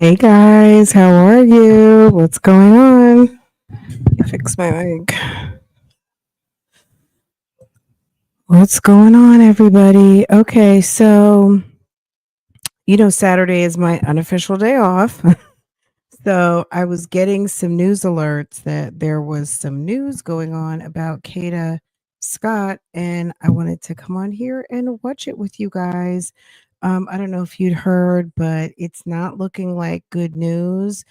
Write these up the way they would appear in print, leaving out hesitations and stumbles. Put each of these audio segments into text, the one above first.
Hey guys, how are you? What's going on? Fix my mic. What's going on, everybody? Okay, so Saturday is my unofficial day off. So I was getting some news alerts that there was some news going on about Kada Scott, and I wanted to come on here and watch it with you guys. I don't know if you'd heard, but it's not looking like good news.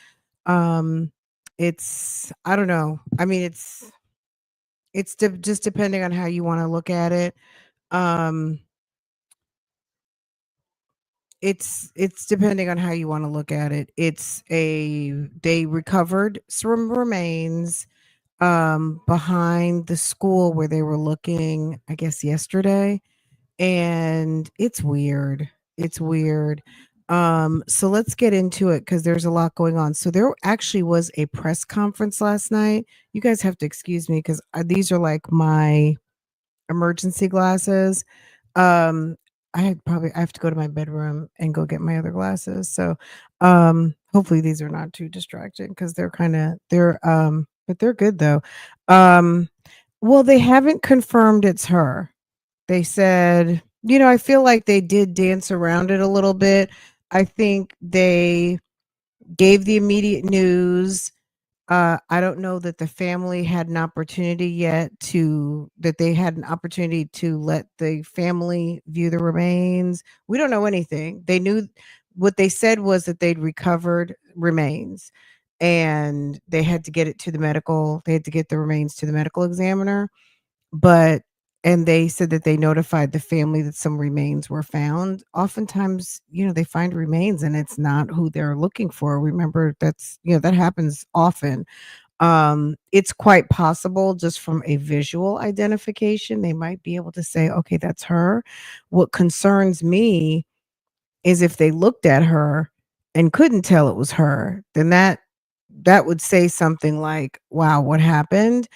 Um, it's I don't know. I mean, just depending on how you want to look at it. Um, it's depending on how you want to look at it. They recovered some remains behind the school where they were looking, I guess yesterday, and it's weird. It's weird. So let's get into it because there's a lot going on. So there actually was a press conference last night. You guys have to excuse me because these are like my emergency glasses. Um, I have to go to my bedroom and go get my other glasses. So hopefully these are not too distracting because but they're good though. Um well, they haven't confirmed it's her. They said, I feel like they did dance around it a little bit. I think they gave the immediate news. I don't know that the family had an opportunity yet that they had an opportunity to let the family view the remains. We don't know anything. They knew what they said was that they'd recovered remains and they had to get the remains to the medical examiner, but and they said that they notified the family that some remains were found. Oftentimes, they find remains and it's not who they're looking for. Remember, that happens often. It's quite possible just from a visual identification, they might be able to say, okay, that's her. What concerns me is if they looked at her and couldn't tell it was her, then that would say something like, wow, what happened?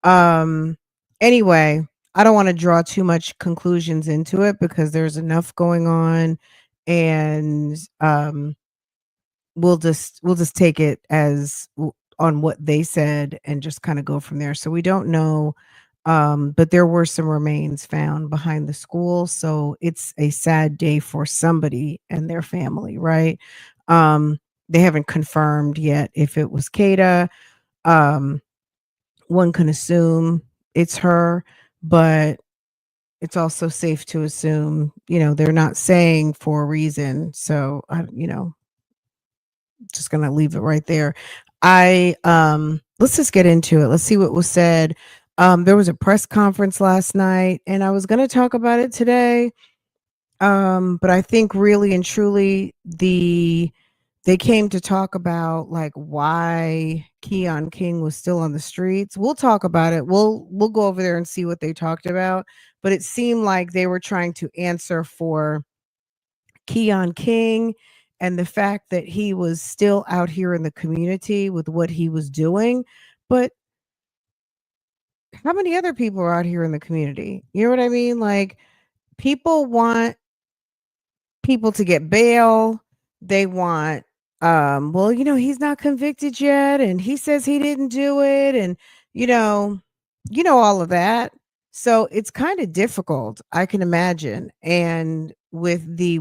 Um, anyway, I don't want to draw too much conclusions into it because there's enough going on, and we'll just take it on what they said and just kind of go from there. So we don't know, but there were some remains found behind the school, so it's a sad day for somebody and their family, right? Um, they haven't confirmed yet if it was Kada. Um, One can assume it's her, but it's also safe to assume, they're not saying for a reason. So, just gonna leave it right there. Let's just get into it. Let's see what was said. There was a press conference last night, and I was gonna talk about it today. But I think really and truly they came to talk about like why Keon King was still on the streets. We'll talk about it. We'll go over there and see what they talked about. But it seemed like they were trying to answer for Keon King and the fact that he was still out here in the community with what he was doing. But how many other people are out here in the community? You know what I mean? Like, people want people to get bail. They want, well, he's not convicted yet and he says he didn't do it, and you know, all of that. So it's kind of difficult, I can imagine. And with the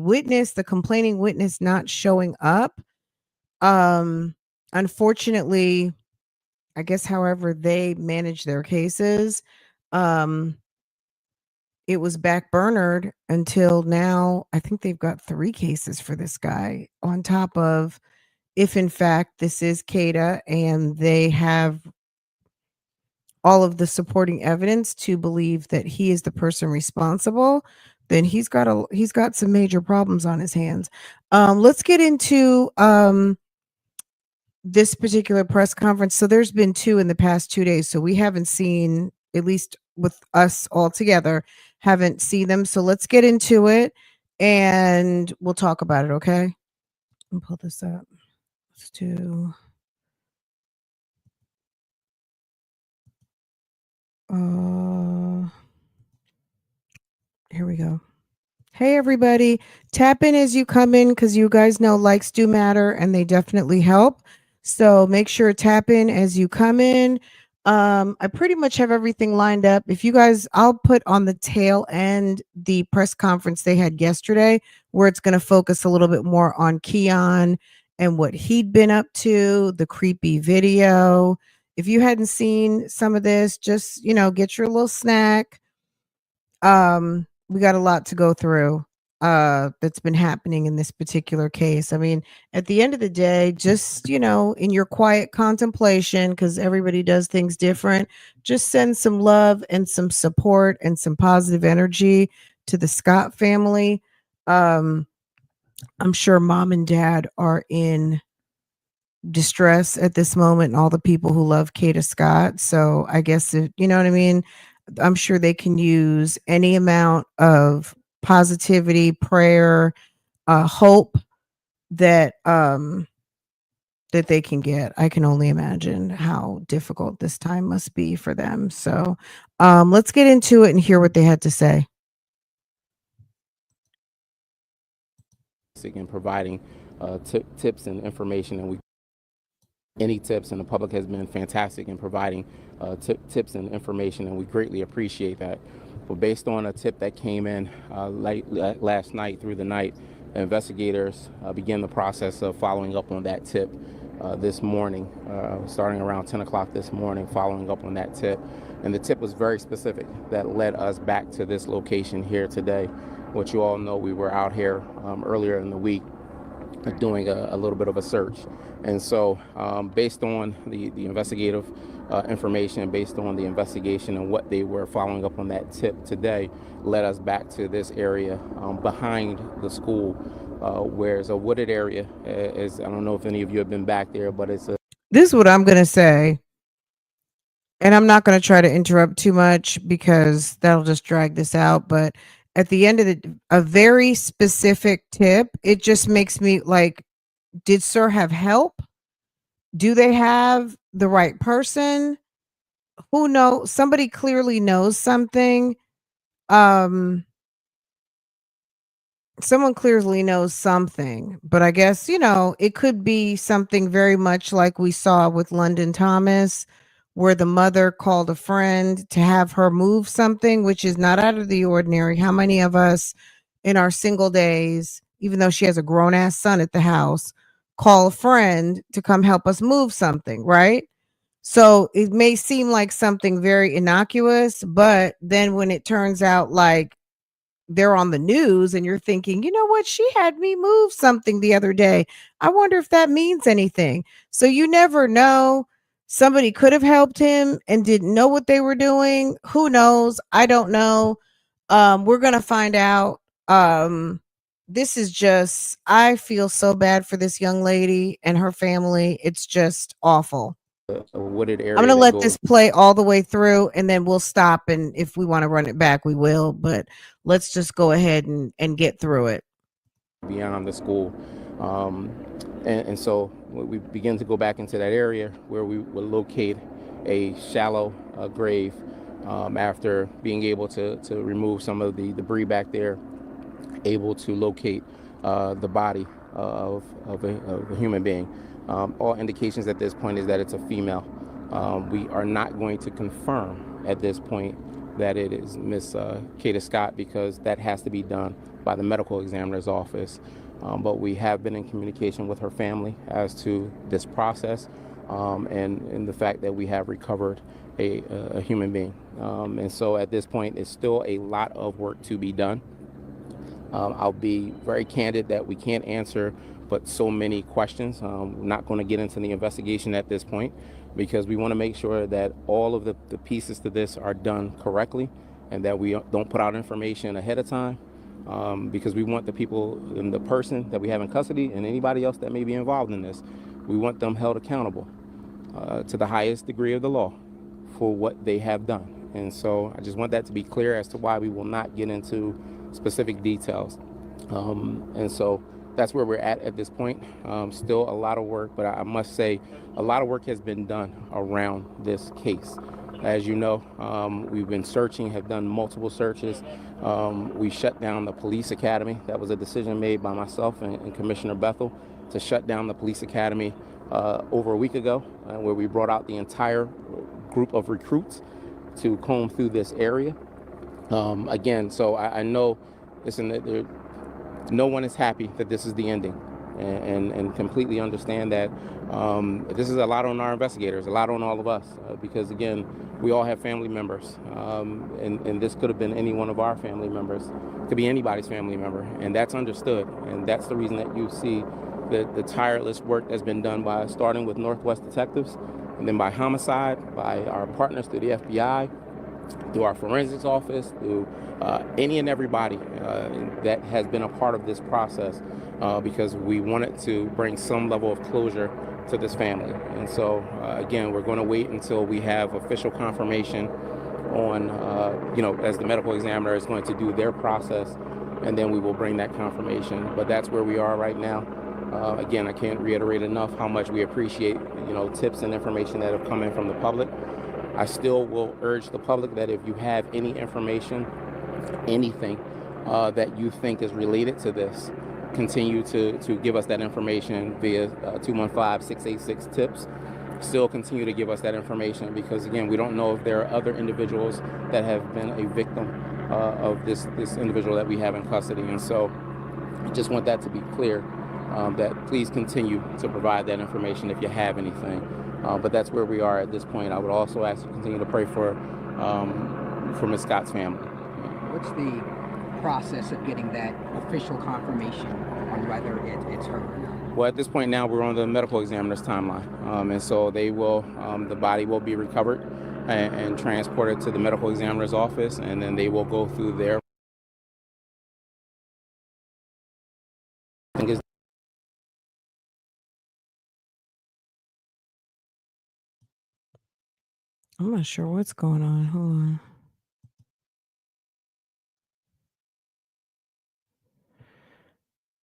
complaining witness not showing up, um unfortunately, I guess however they manage their cases, um it was backburnered until now. I think they've got 3 cases for this guy on top of, if in fact this is Kada and they have all of the supporting evidence to believe that he is the person responsible, then he's got some major problems on his hands. Let's get into this particular press conference. So there's been 2 in the past 2 days. So we haven't seen, at least with us all together, haven't seen them. So let's get into it and we'll talk about it, okay? Let me pull this up. Let's do uh here we go. Hey, everybody. Tap in as you come in because you guys know likes do matter and they definitely help. So make sure tap in as you come in. I pretty much have everything lined up. If you guys, I'll put on the tail end the press conference they had yesterday, where it's going to focus a little bit more on Keon and what he'd been up to, the creepy video. If you hadn't seen some of this, just, get your little snack. We got a lot to go through that's been happening in this particular case. I mean, at the end of the day, just, in your quiet contemplation, because everybody does things different, just send some love and some support and some positive energy to the Scott family. um I'm sure mom and dad are in distress at this moment, and all the people who love Kada Scott. So I guess, if you know what I mean, I'm sure they can use any amount of positivity, prayer, hope that that they can get. I can only imagine how difficult this time must be for them. So let's get into it and hear what they had to say. In providing tips and information, and we any tips, and the public has been fantastic in providing tips and information, and we greatly appreciate that. But based on a tip that came in last night through the night, investigators began the process of following up on that tip this morning, starting around 10 o'clock this morning, following up on that tip. And the tip was very specific that led us back to this location here today. What you all know, we were out here earlier in the week doing a little bit of a search. And so based on the investigative information, based on the investigation and what they were following up on that tip today, led us back to this area behind the school, where it's a wooded area. I don't know if any of you have been back there, but it's a This is what I'm going to say. And I'm not going to try to interrupt too much because that'll just drag this out. But at the end of a very specific tip, it just makes me like, did sir have help? Do they have the right person? Who knows? Somebody clearly knows something. Um, Someone clearly knows something, but I guess, it could be something very much like we saw with London Thomas, where the mother called a friend to have her move something, which is not out of the ordinary. How many of us in our single days, even though she has a grown ass son at the house, call a friend to come help us move something, right? So it may seem like something very innocuous, but then when it turns out like they're on the news and you're thinking, you know what, she had me move something the other day. I wonder if that means anything. So you never know. Somebody could have helped him and didn't know what they were doing. Who knows? I don't know. We're going to find out. This is just, I feel so bad for this young lady and her family. It's just awful. wooded I'm area gonna that let goes this play all the way through and then we'll stop, and if we want to run it back, we will, but let's just go ahead and get through it. beyond the school. Um, and so we begin to go back into that area where we will locate a shallow grave after being able to remove some of the debris back there, able to locate the body of a human being. All indications at this point is that it's a female. We are not going to confirm at this point that it is Miss Kada Scott, because that has to be done by the medical examiner's office. But we have been in communication with her family as to this process, and the fact that we have recovered a human being. And so at this point, it's still a lot of work to be done. I'll be very candid that we can't answer but so many questions. We're not going to get into the investigation at this point because we want to make sure that all of the pieces to this are done correctly, and that we don't put out information ahead of time, because we want the people and the person that we have in custody and anybody else that may be involved in this, we want them held accountable to the highest degree of the law for what they have done. And so I just want that to be clear as to why we will not get into specific details. And so that's where we're at this point. Still a lot of work, but I must say a lot of work has been done around this case. As you know, we've been searching, have done multiple searches. We shut down the police academy. That was a decision made by myself and Commissioner Bethel to shut down the police academy over a week ago, where we brought out the entire group of recruits to comb through this area. Again, so I know, listen, no one is happy that this is the ending, and completely understand that this is a lot on our investigators, a lot on all of us, because again, we all have family members, and this could have been any one of our family members, could be anybody's family member, and that's understood, and that's the reason that you see the tireless work that's been done by starting with Northwest Detectives, and then by homicide, by our partners through the FBI, through our forensics office, through any and everybody that has been a part of this process, because we wanted to bring some level of closure to this family. And so, again, we're going to wait until we have official confirmation on, as the medical examiner is going to do their process, and then we will bring that confirmation. But that's where we are right now. Again, I can't reiterate enough how much we appreciate, tips and information that have come in from the public. I still will urge the public that if you have any information, anything that you think is related to this, continue to give us that information via 215-686-TIPS. Still continue to give us that information, because again, we don't know if there are other individuals that have been a victim of this individual that we have in custody. And so I just want that to be clear, that please continue to provide that information if you have anything. But that's where we are at this point. I would also ask you to continue to pray for Ms. Scott's family. What's the process of getting that official confirmation on whether it's her or not? Well, at this point now, we're on the medical examiner's timeline. And so they will, the body will be recovered and transported to the medical examiner's office, and then they will go through their I'm not sure what's going on. Hold on.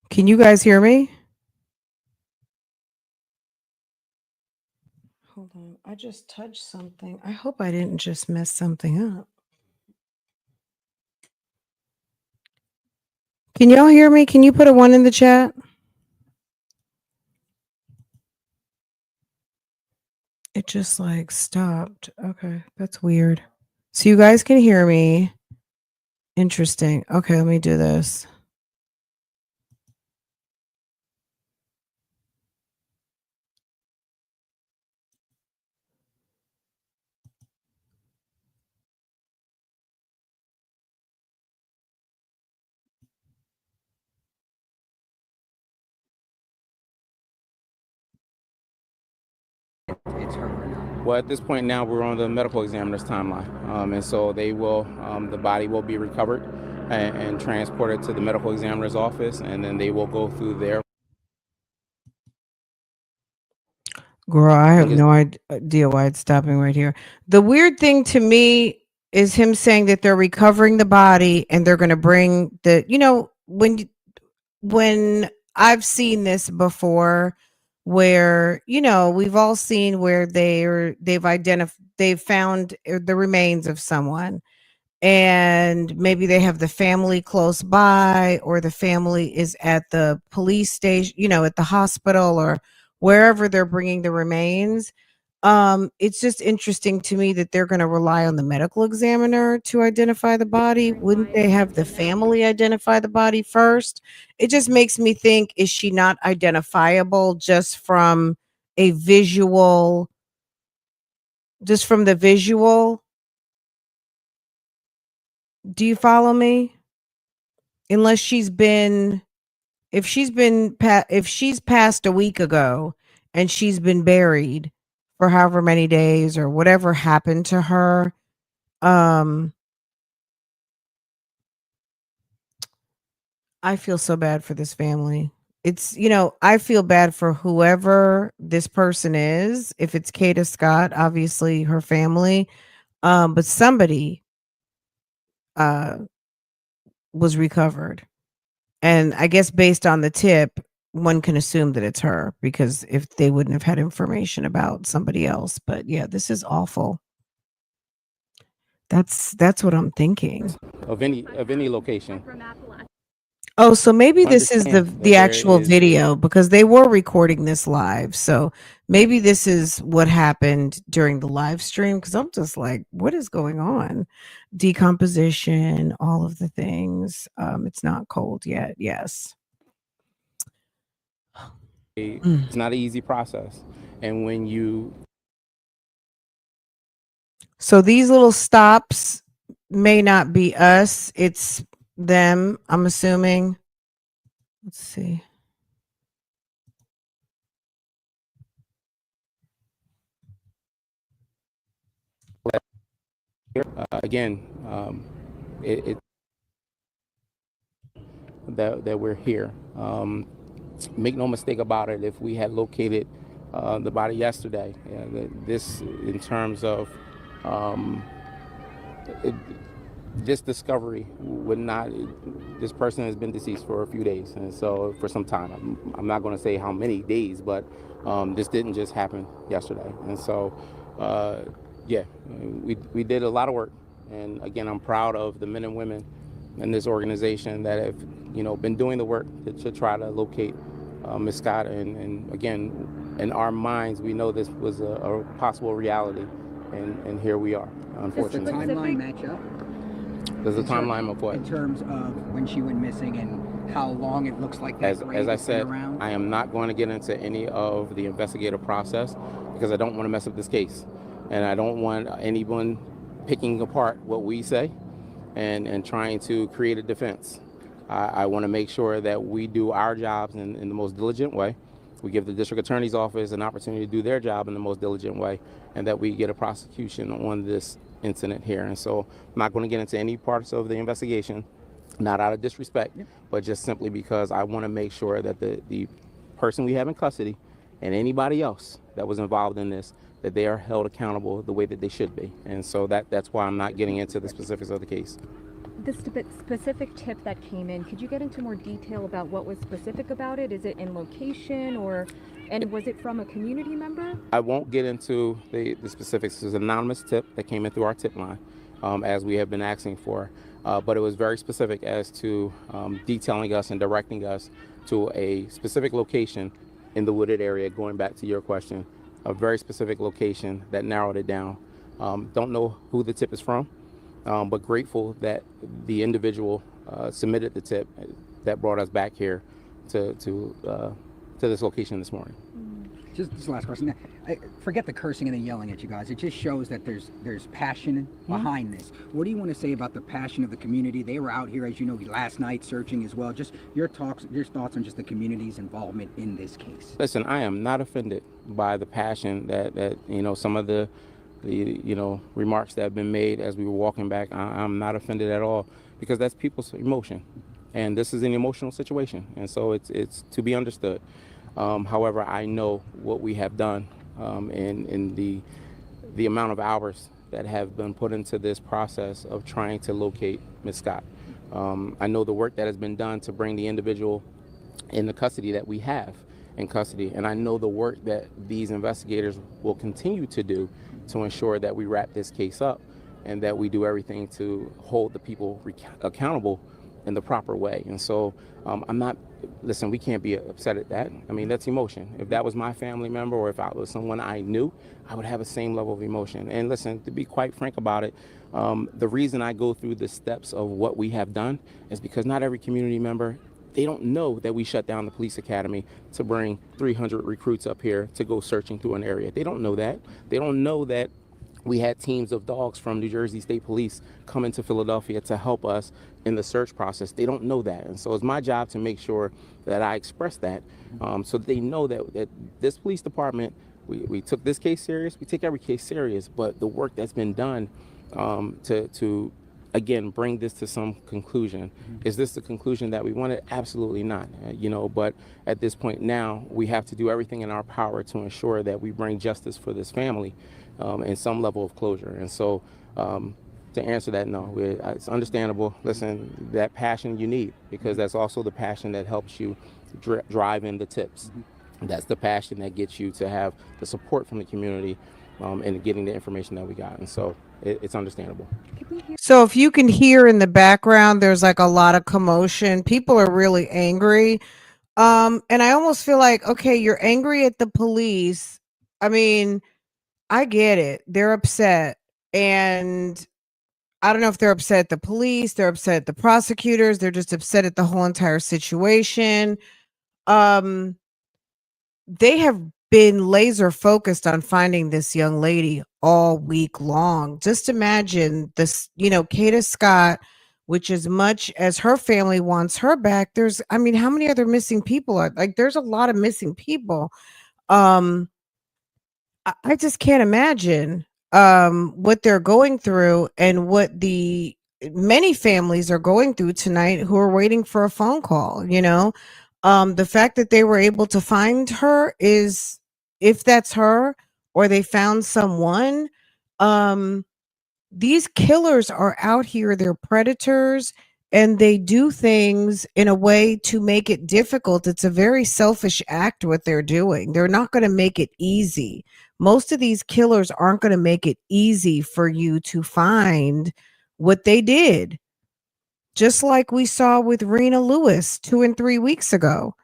Can you guys hear me? Hold on. I just touched something. I hope I didn't just mess something up. Can y'all hear me? Can you put a 1 in the chat? It just like stopped. Okay, that's weird. So you guys can hear me. Interesting. Okay, let me do this. It's her or not? Well, at this point now, we're on the medical examiner's timeline. And so they will, the body will be recovered and transported to the medical examiner's office, and then they will go through their. Girl, I have no idea why it's stopping right here. The weird thing to me is him saying that they're recovering the body and they're going to bring the, when I've seen this before, where, we've all seen where they've found the remains of someone, and maybe they have the family close by, or the family is at the police station, at the hospital or wherever they're bringing the remains. It's just interesting to me that they're going to rely on the medical examiner to identify the body. Wouldn't they have the family identify the body first? It just makes me think, is she not identifiable just from a visual, just from the visual? Do you follow me? Unless if she's passed a week ago and she's been buried for however many days or whatever happened to her, I feel so bad for this family. It's, I feel bad for whoever this person is. If it's Kada Scott, obviously her family, but somebody was recovered. And I guess based on the tip, one can assume that it's her, because if they wouldn't have had information about somebody else. But yeah, this is awful. That's what I'm thinking. of any location. Oh, so maybe this is Understand the that there actual is video because they were recording this live. So maybe this is what happened during the live stream because I'm just like, what is going on? Decomposition, all of the things. It's not cold yet. Yes. Mm. it's not an easy process, and when you So these little stops may not be us, it's them, I'm assuming. Let's see. again, it that we're here. Make no mistake about it. If we had located the body yesterday, this in terms of it, this discovery would not. This person has been deceased for a few days, and so for some time. I'm not going to say how many days, but this didn't just happen yesterday. And so, yeah, we did a lot of work, and again, I'm proud of the men and women in this organization that have, been doing the work to try to locate Miss Scott. And again, in our minds, we know this was a possible reality, and here we are, unfortunately. Does the timeline match up? There's a timeline of what? In terms of when she went missing and how long it looks like that grave As I has been said, around? I am not going to get into any of the investigative process because I don't want to mess up this case. And I don't want anyone picking apart what we say and trying to create a defense. I want to make sure that we do our jobs in the most diligent way. We give the district attorney's office an opportunity to do their job in the most diligent way, and that we get a prosecution on this incident here. And so I'm not going to get into any parts of the investigation, not out of disrespect, but just simply because I want to make sure that the person we have in custody and anybody else that was involved in this, that they are held accountable the way that they should be. And so that's why I'm not getting into the specifics of the case. The specific tip that came in, could you get into more detail about what was specific about it? Is it in location and was it from a community member? I won't get into the specifics. It's an anonymous tip that came in through our tip line, as we have been asking for. But it was very specific as to detailing us and directing us to a specific location in the wooded area, going back to your question, a very specific location that narrowed it down. Don't know who the tip is from, but grateful that the individual submitted the tip that brought us back here to this location this morning. Just last question. Forget the cursing and the yelling at you guys. It just shows that there's passion behind this. What do you want to say about the passion of the community? They were out here, as you know, last night searching as well. Just your thoughts on just the community's involvement in this case. Listen, I am not offended by the passion that some of the remarks that have been made as we were walking back. I'm not offended at all because that's people's emotion, and this is an emotional situation, and so it's to be understood. However, I know what we have done in the amount of hours that have been put into this process of trying to locate Miss Scott. I know the work that has been done to bring the individual in the custody that we have in custody, and I know the work that these investigators will continue to do to ensure that we wrap this case up and that we do everything to hold the people accountable in the proper way. And so listen, we can't be upset at that. I mean, that's emotion. If that was my family member or if I was someone I knew, I would have the same level of emotion. And listen, to be quite frank about it, the reason I go through the steps of what we have done is because not every community member, they don't know that we shut down the police academy to bring 300 recruits up here to go searching through an area. They don't know that. They don't know that we had teams of dogs from New Jersey State Police come into Philadelphia to help us in the search process. They don't know that. And so it's my job to make sure that I express that so that they know that this police department, we took this case serious. We take every case serious. But the work that's been done to again, bring this to some conclusion. Is this the conclusion that we wanted? Absolutely not. But at this point now, we have to do everything in our power to ensure that we bring justice for this family and some level of closure. And so to answer that, no, it's understandable. Listen, that passion you need, because that's also the passion that helps you drive in the tips. That's the passion that gets you to have the support from the community and getting the information that we got. And so it's understandable. Could we hear So if you can hear in the background, there's like a lot of commotion. People are really angry. And I almost feel like, okay, you're angry at the police. I mean, I get it. They're upset. And I don't know if they're upset at the police, they're upset at the prosecutors, they're just upset at the whole entire situation. Um, they have been laser focused on finding this young lady all week long. Just imagine this, Kada Scott, which as much as her family wants her back, I mean, how many other missing people are like there's a lot of missing people. Um, I just can't imagine what they're going through and what the many families are going through tonight who are waiting for a phone call. The fact that they were able to find her is, if that's her or they found someone, um these killers are out here, they're predators, and they do things in a way to make it difficult. It's a very selfish act what they're doing. They're not going to make it easy. Most of these killers aren't going to make it easy for you to find what they did. Just like we saw with Rena Lewis 2 and 3 weeks ago.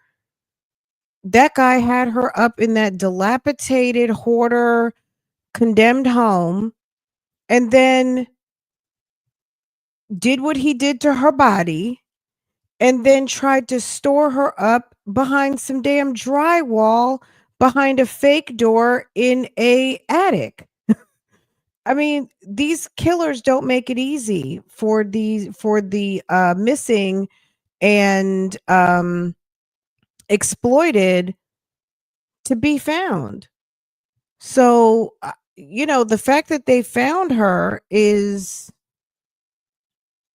That guy had her up in that dilapidated hoarder condemned home and then did what he did to her body and then tried to store her up behind some damn drywall behind a fake door in a attic. I mean, these killers don't make it easy for the missing and exploited to be found. So, the fact that they found her is,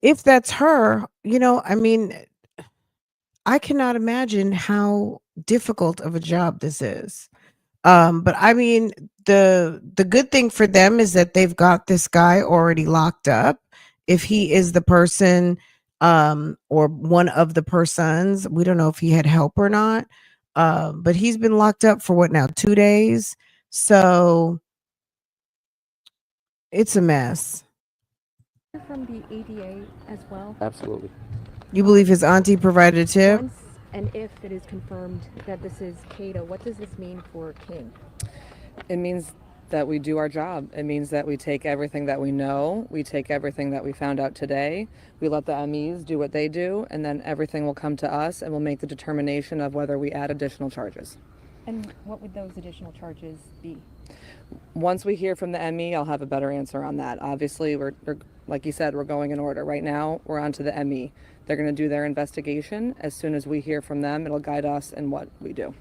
if that's her, I mean, I cannot imagine how difficult of a job this is. But I mean, the good thing for them is that they've got this guy already locked up. If he is the person, or one of the persons, we don't know if he had help or not. But he's been locked up for what now, 2 days? So it's a mess. from the ADA as well? Absolutely. You believe his auntie provided a tip? Once and if it is confirmed that this is Kada, what does this mean for King? It means that we do our job. It means that we take everything that we know, we take everything that we found out today, we let the MEs do what they do, and then everything will come to us and we'll make the determination of whether we add additional charges. And what would those additional charges be? Once we hear from the ME, I'll have a better answer on that. Obviously, we're like you said, we're going in order. Right now, we're on to the ME. They're going to do their investigation. As soon as we hear from them, it'll guide us in what we do.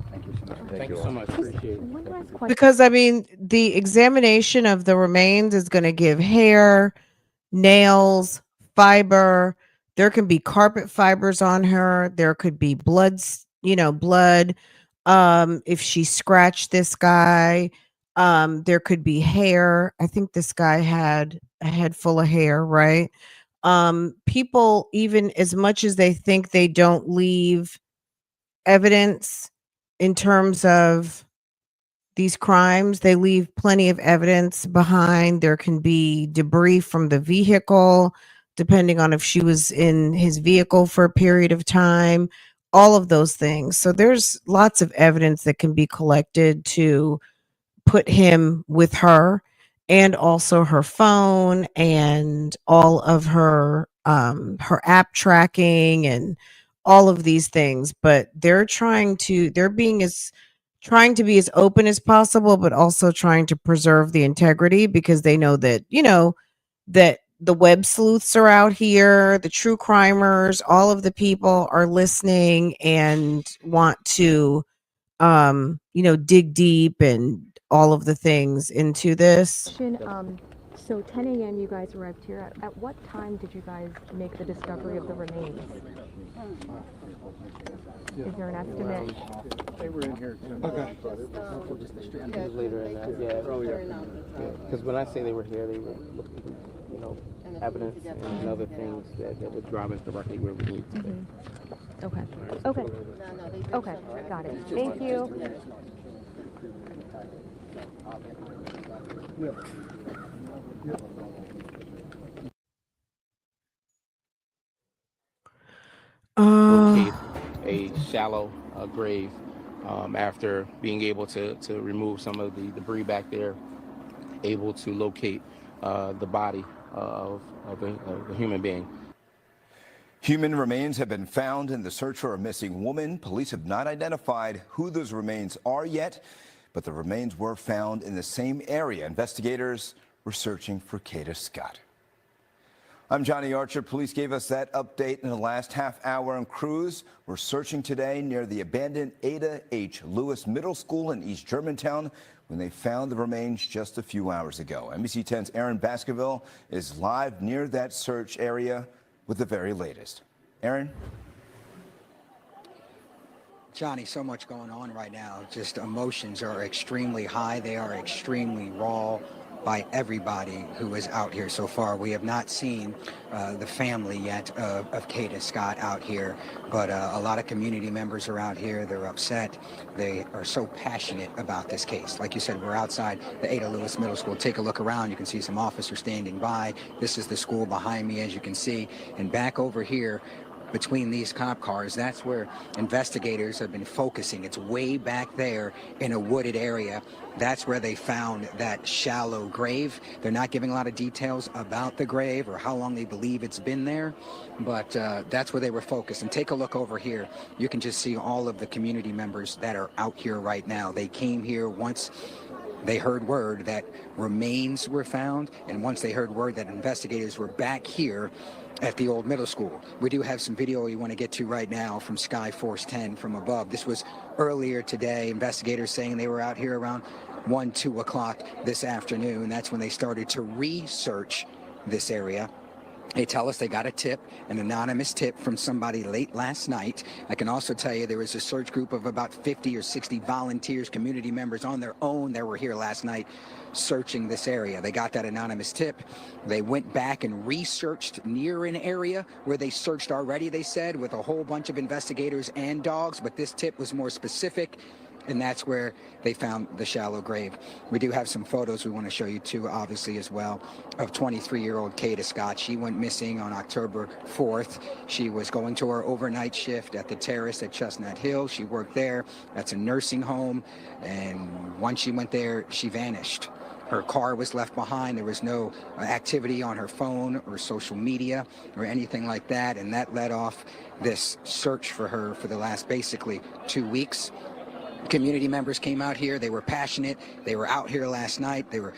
Thank you so much. Thank you so much. Appreciate it. One last question. Because I mean, the examination of the remains is going to give hair, nails, fiber. There can be carpet fibers on her. There could be blood. If she scratched this guy, there could be hair. I think this guy had a head full of hair, right? People, even as much as they think they don't leave evidence in terms of these crimes, they leave plenty of evidence behind. There can be debris from the vehicle, depending on if she was in his vehicle for a period of time, all of those things. So there's lots of evidence that can be collected to put him with her, and also her phone and all of her app tracking and all of these things. But they're trying to be as open as possible, but also trying to preserve the integrity, because they know that, that the web sleuths are out here, the true crimers, all of the people are listening and want to, dig deep and all of the things into this. So 10 a.m. you guys arrived here. At what time did you guys make the discovery of the remains? Is there an estimate? They were in here. Okay. Later in that, yeah. Because when I say they were here, they were looking for, evidence and other things that would drive us directly where we need to be. Okay. Okay. Okay. Got it. Thank you. Uh, Locate a shallow grave after being able to remove some of the debris back there, able to locate the body of a human being. Human remains have been found in the search for a missing woman. Police have not identified who those remains are yet, but the remains were found in the same area. Investigators were searching for Kada Scott. I'm Johnny Archer. Police gave us that update in the last half hour, and crews were searching today near the abandoned Ada H. Lewis Middle School in East Germantown when they found the remains just a few hours ago. NBC 10's Aaron Baskerville is live near that search area with the very latest. Aaron? Johnny, so much going on right now. Just emotions are extremely high. They are extremely raw by everybody who is out here so far. We have not seen the family yet of Kada Scott out here, but a lot of community members are out here. They're upset. They are so passionate about this case. Like you said, we're outside the Ada Lewis Middle School. Take a look around. You can see some officers standing by. This is the school behind me, as you can see. And back over here, between these cop cars, that's where investigators have been focusing. It's way back there in a wooded area. That's where they found that shallow grave. They're not giving a lot of details about the grave or how long they believe it's been there, but that's where they were focused. And take a look over here. You can just see all of the community members that are out here right now. They came here once they heard word that remains were found, and once they heard word that investigators were back here at the old middle school. We do have some video you want to get to right now from Sky Force 10 from above. This was earlier today. Investigators saying they were out here around 1, 2 o'clock this afternoon. That's when they started to research this area. They tell us they got a tip, an anonymous tip from somebody late last night. I can also tell you there was a search group of about 50 or 60 volunteers, community members on their own that were here last night searching this area. They got that anonymous tip. They went back and researched near an area where they searched already, they said, with a whole bunch of investigators and dogs, but this tip was more specific. And that's where they found the shallow grave. We do have some photos we want to show you too, obviously, as well, of 23-year-old Kada Scott. She went missing on October 4th. She was going to her overnight shift at the Terrace at Chestnut Hill. She worked there. That's a nursing home. And once she went there, she vanished. Her car was left behind. There was no activity on her phone or social media or anything like that. And that led off this search for her for the last basically 2 weeks. Community members came out here. They were passionate. They were out here last night. They were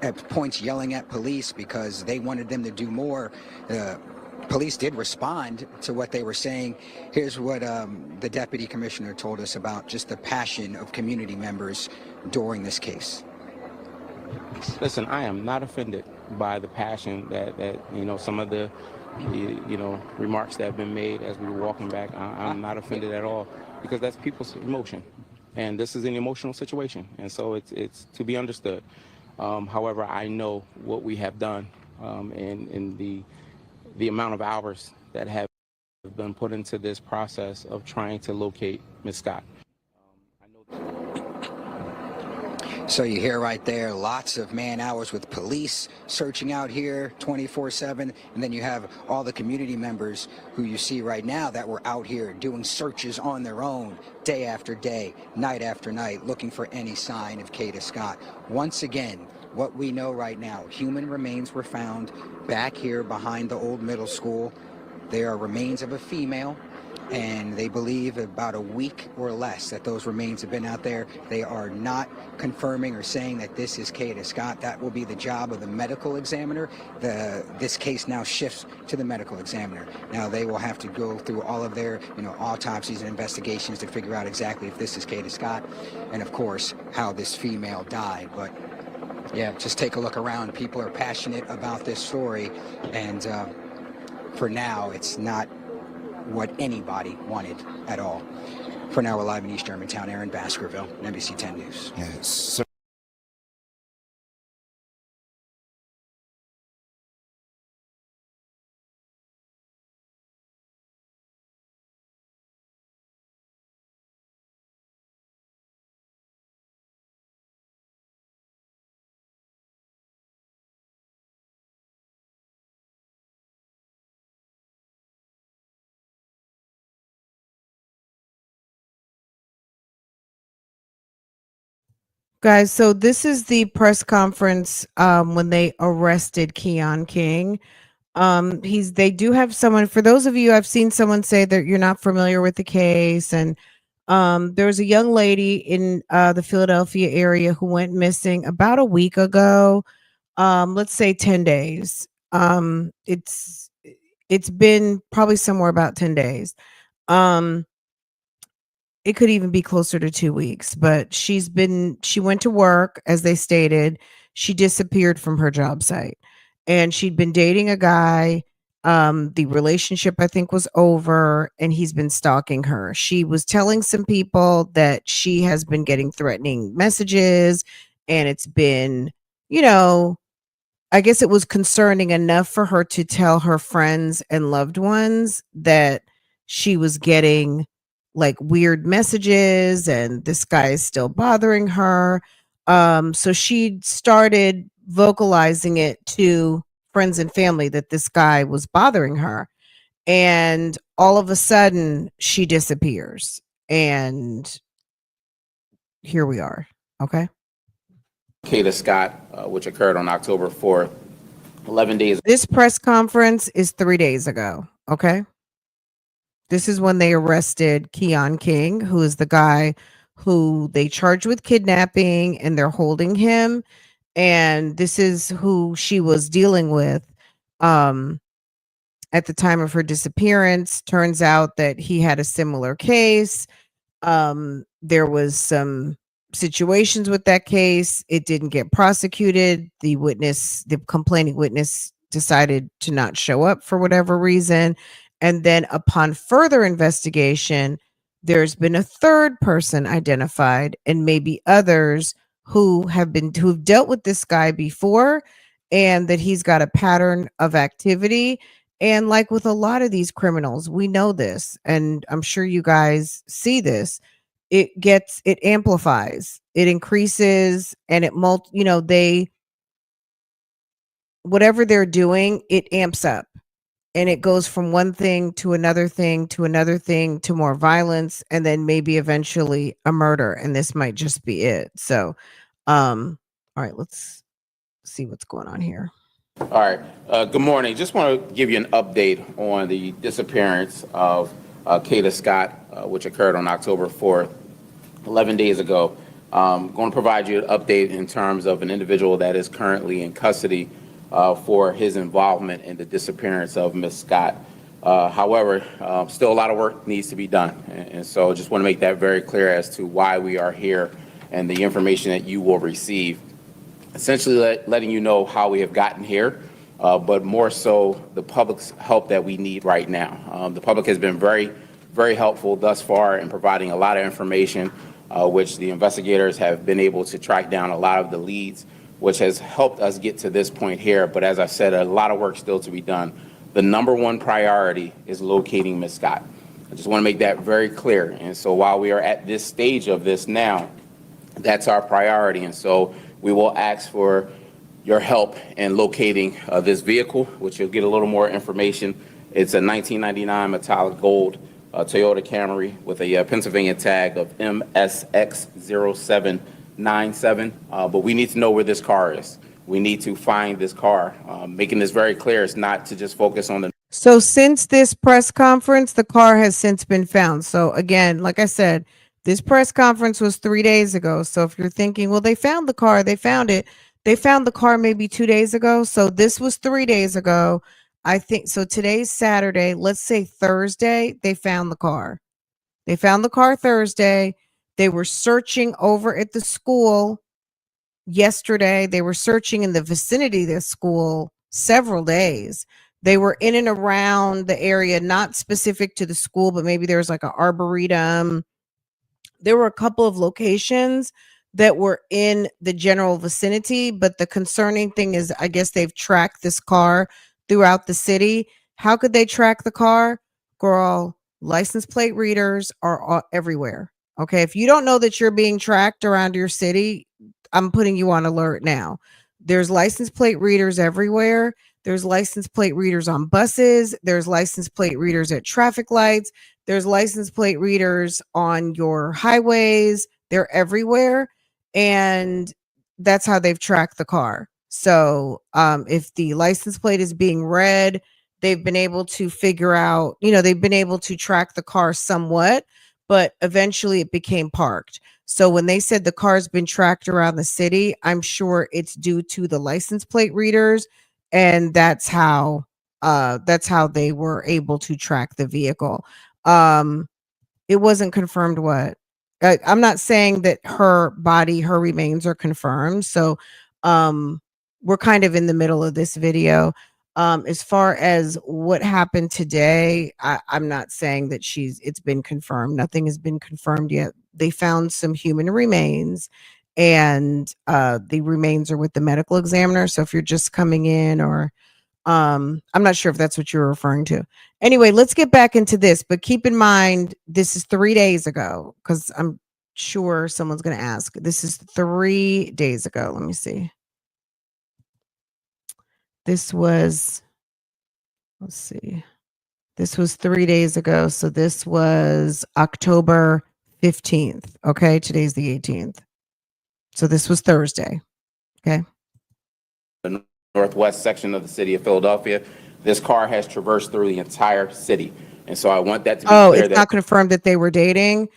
at points yelling at police because they wanted them to do more. Police did respond to what they were saying. Here's what the deputy commissioner told us about just the passion of community members during this case. Listen, I am not offended by the passion that some of the remarks that have been made as we were walking back. I'm not offended at all, because that's people's emotion, and this is an emotional situation, and so it's to be understood. However, I know what we have done, and the amount of hours that have been put into this process of trying to locate Miss Scott. So you hear right there, lots of man hours with police searching out here 24/7, and then you have all the community members who you see right now that were out here doing searches on their own day after day, night after night, looking for any sign of Kada Scott. Once again, what we know right now, human remains were found back here behind the old middle school. They are remains of a female, and they believe about a week or less that those remains have been out there. They are not confirming or saying that this is Kada Scott. That will be the job of the medical examiner. This case now shifts to the medical examiner. Now they will have to go through all of their autopsies and investigations to figure out exactly if this is Kada Scott, and of course how this female died. But yeah, just take a look around. People are passionate about this story, and for now it's not what anybody wanted at all. For now, we're live in East Germantown. Aaron Baskerville, NBC 10 News. Yes. Guys, so this is the press conference when they arrested Keon King. They do have someone. For those of you, I've seen someone say that you're not familiar with the case, and there was a young lady in the Philadelphia area who went missing about a week ago. Let's say 10 days. It's been probably somewhere about 10 days. Um, it could even be closer to 2 weeks, but she went to work, as they stated. She disappeared from her job site, and she'd been dating a guy. The relationship, I think, was over, and he's been stalking her. She was telling some people that she has been getting threatening messages, and it's been, you know, I guess it was concerning enough for her to tell her friends and loved ones that she was getting like weird messages and this guy is still bothering her. So she started vocalizing it to friends and family that this guy was bothering her. And all of a sudden she disappears. And here we are. Okay. Kada Scott, which occurred on October 4th, 11 days. This press conference is 3 days ago. Okay. This is when they arrested Keon King, who is the guy who they charged with kidnapping, and they're holding him. And this is who she was dealing with um, at the time of her disappearance. Turns out that he had a similar case. There was some situations with that case. It didn't get prosecuted. The complaining witness decided to not show up for whatever reason. And then upon further investigation, there's been a third person identified, and maybe others who've dealt with this guy before, and that he's got a pattern of activity. And like with a lot of these criminals, we know this, and I'm sure you guys see this. It amplifies, it increases, and they, whatever they're doing, it amps up, and it goes from one thing to another thing to another thing to more violence, and then maybe eventually a murder. And this might just be it. So, all right, let's see what's going on here. All right. Good morning. Just want to give you an update on the disappearance of Kada Scott, which occurred on October 4th, 11 days ago. Going to provide you an update in terms of an individual that is currently in custody for his involvement in the disappearance of Miss Scott. However, still a lot of work needs to be done. And so just want to make that very clear as to why we are here and the information that you will receive. Essentially letting you know how we have gotten here, but more so the public's help that we need right now. The public has been very, very helpful thus far in providing a lot of information, which the investigators have been able to track down a lot of the leads, which has helped us get to this point here. But as I said, a lot of work still to be done. The number one priority is locating Miss Scott. I just want to make that very clear. And so while we are at this stage of this now, that's our priority. And so we will ask for your help in locating this vehicle, which you'll get a little more information. It's a 1999 metallic gold Toyota Camry with a Pennsylvania tag of MSX0797. But we need to know where this car is. We need to find this car. Making this very clear, it's not to just focus on the. So since this press conference, the car has since been found. So again, like I said, this press conference was 3 days ago. So if you're thinking, well, they found the car, they found it. They found the car maybe 2 days ago. So this was 3 days ago. I think so. Today's Saturday. Let's say Thursday, they found the car. They found the car Thursday. They were searching over at the school yesterday. They were searching in the vicinity of the school several days. They were in and around the area, not specific to the school, but maybe there was like an arboretum. There were a couple of locations that were in the general vicinity, but the concerning thing is, I guess they've tracked this car throughout the city. How could they track the car? Girl, license plate readers are everywhere. Okay, if you don't know that you're being tracked around your city, I'm putting you on alert now. There's license plate readers everywhere. There's license plate readers on buses. There's license plate readers at traffic lights. There's license plate readers on your highways. They're everywhere. and that's how they've tracked the car. So if the license plate is being read, they've been able to figure out, they've been able to track the car somewhat, but eventually it became parked. So when they said the car's been tracked around the city, I'm sure it's due to the license plate readers, and that's how they were able to track the vehicle. It wasn't confirmed what. I'm not saying that her remains are confirmed. So we're kind of in the middle of this video. As far as what happened today, I'm not saying that it's been confirmed. Nothing has been confirmed yet. They found some human remains, and the remains are with the medical examiner. So if you're just coming in, or I'm not sure if that's what you're referring to. Anyway, let's get back into this, but keep in mind this is 3 days ago, because I'm sure someone's going to ask. This is 3 days ago. Let me see. This was, let's see. This was 3 days ago. So this was October 15th. Okay. Today's the 18th. So this was Thursday. Okay. The northwest section of the city of Philadelphia. This car has traversed through the entire city. And so I want that to be clear. It's not confirmed that they were dating.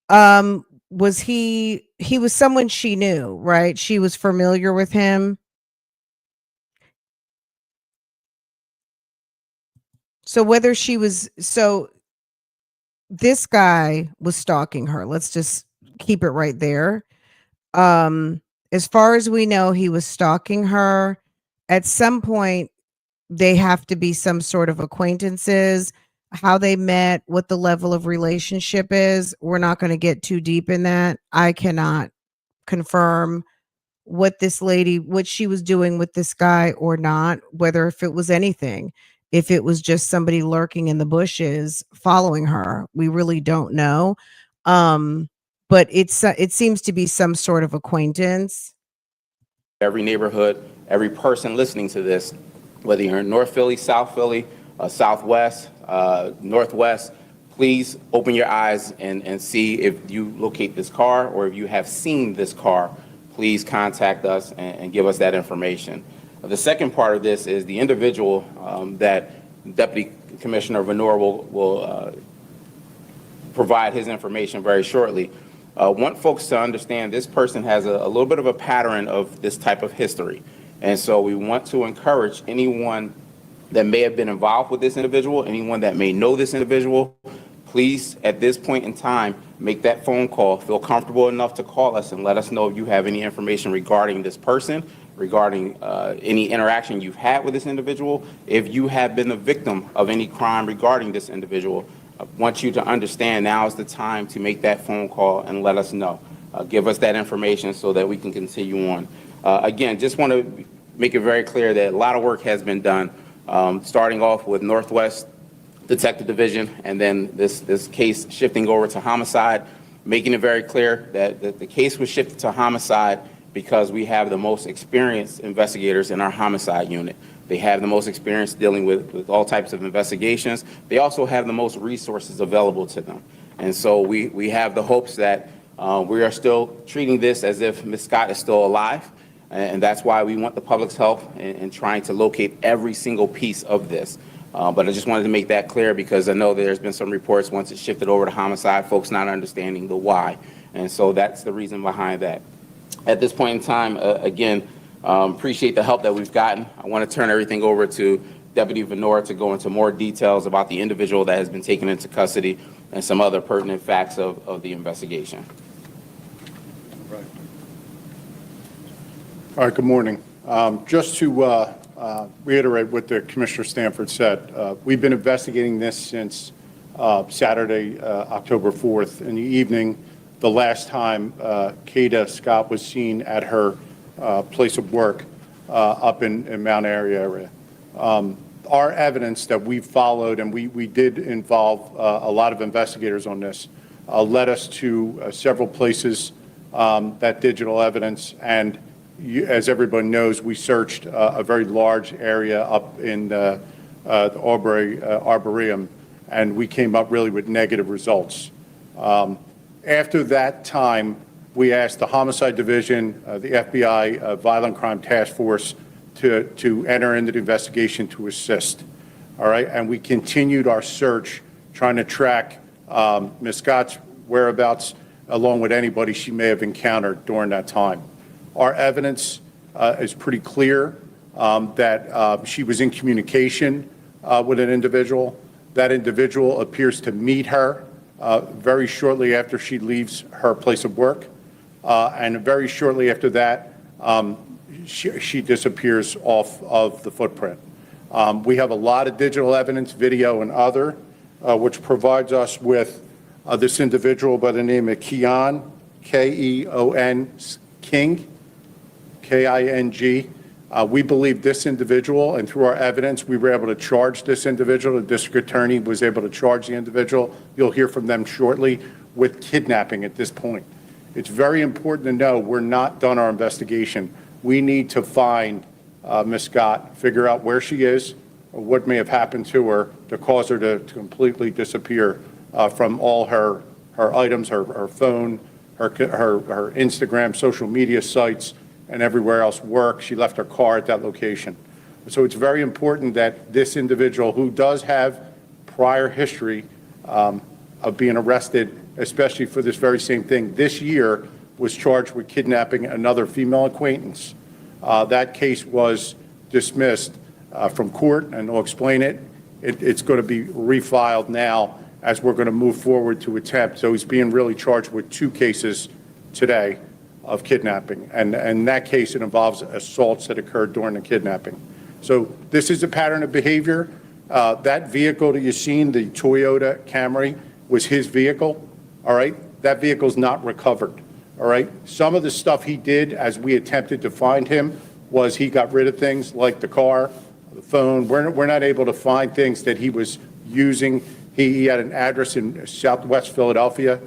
Was he was someone she knew, right? She was familiar with him. So this guy was stalking her. Let's just keep it right there. As far as we know, he was stalking her. At some point, they have to be some sort of acquaintances. How they met, what the level of relationship is, we're not going to get too deep in that. I cannot confirm what she was doing with this guy or not, whether if it was anything, if it was just somebody lurking in the bushes following her. We really don't know. But it seems to be some sort of acquaintance. Every neighborhood, every person listening to this, whether you're in North Philly, South Philly, Southwest, Northwest, please open your eyes and see if you locate this car, or if you have seen this car, please contact us and give us that information. The second part of this is the individual that Deputy Commissioner Venor will provide his information very shortly. Want folks to understand this person has a little bit of a pattern of this type of history. And so we want to encourage anyone that may have been involved with this individual, anyone that may know this individual, please, at this point in time, make that phone call. Feel comfortable enough to call us and let us know if you have any information regarding this person, regarding any interaction you've had with this individual. If you have been the victim of any crime regarding this individual, I want you to understand now is the time to make that phone call and let us know. Give us that information so that we can continue on. Again, just want to make it very clear that a lot of work has been done, starting off with Northwest Detective Division, and then this case shifting over to homicide, making it very clear that the case was shifted to homicide because we have the most experienced investigators in our homicide unit. They have the most experience dealing with all types of investigations. They also have the most resources available to them. And so we have the hopes that we are still treating this as if Ms. Scott is still alive. And that's why we want the public's help in trying to locate every single piece of this. But I just wanted to make that clear because I know there's been some reports once it shifted over to homicide, folks not understanding the why. And so that's the reason behind that. At this point in time, again, appreciate the help that we've gotten. I want to turn everything over to Deputy Venor to go into more details about the individual that has been taken into custody and some other pertinent facts of the investigation. All right, good morning. Just to reiterate what the Commissioner Stanford said, we've been investigating this since Saturday, October 4th in the evening, the last time Kada Scott was seen at her place of work up in Mount Airy area. Our evidence that we followed, and we did involve a lot of investigators on this, led us to several places, that digital evidence, and as everybody knows, we searched a very large area up in the Arboretum, and we came up really with negative results. After that time, we asked the Homicide Division, the FBI Violent Crime Task Force to enter into the investigation to assist. All right, and we continued our search trying to track Ms. Scott's whereabouts along with anybody she may have encountered during that time. Our evidence is pretty clear that she was in communication with an individual. That individual appears to meet her very shortly after she leaves her place of work. And very shortly after that, she disappears off of the footprint. We have a lot of digital evidence, video and other, which provides us with this individual by the name of Keon, K-E-O-N, King, K-I-N-G. We believe this individual, and through our evidence, we were able to charge this individual. The district attorney was able to charge the individual. You'll hear from them shortly with kidnapping at this point. It's very important to know we're not done our investigation. We need to find Ms. Scott, figure out where she is or what may have happened to her to cause her to completely disappear from all her items, her phone, her Instagram, social media sites, and everywhere else, work. She left her car at that location. So it's very important that this individual, who does have prior history of being arrested, especially for this very same thing, this year was charged with kidnapping another female acquaintance. That case was dismissed from court, and I'll explain it. It's going to be refiled now as we're going to move forward to attempt. So he's being really charged with 2 cases today of kidnapping. And in that case, it involves assaults that occurred during the kidnapping. So this is a pattern of behavior. That vehicle that you've seen, the Toyota Camry, was his vehicle. All right? That vehicle's not recovered. All right? Some of the stuff he did as we attempted to find him was he got rid of things like the car, the phone. We're not able to find things that he was using. He had an address in Southwest Philadelphia.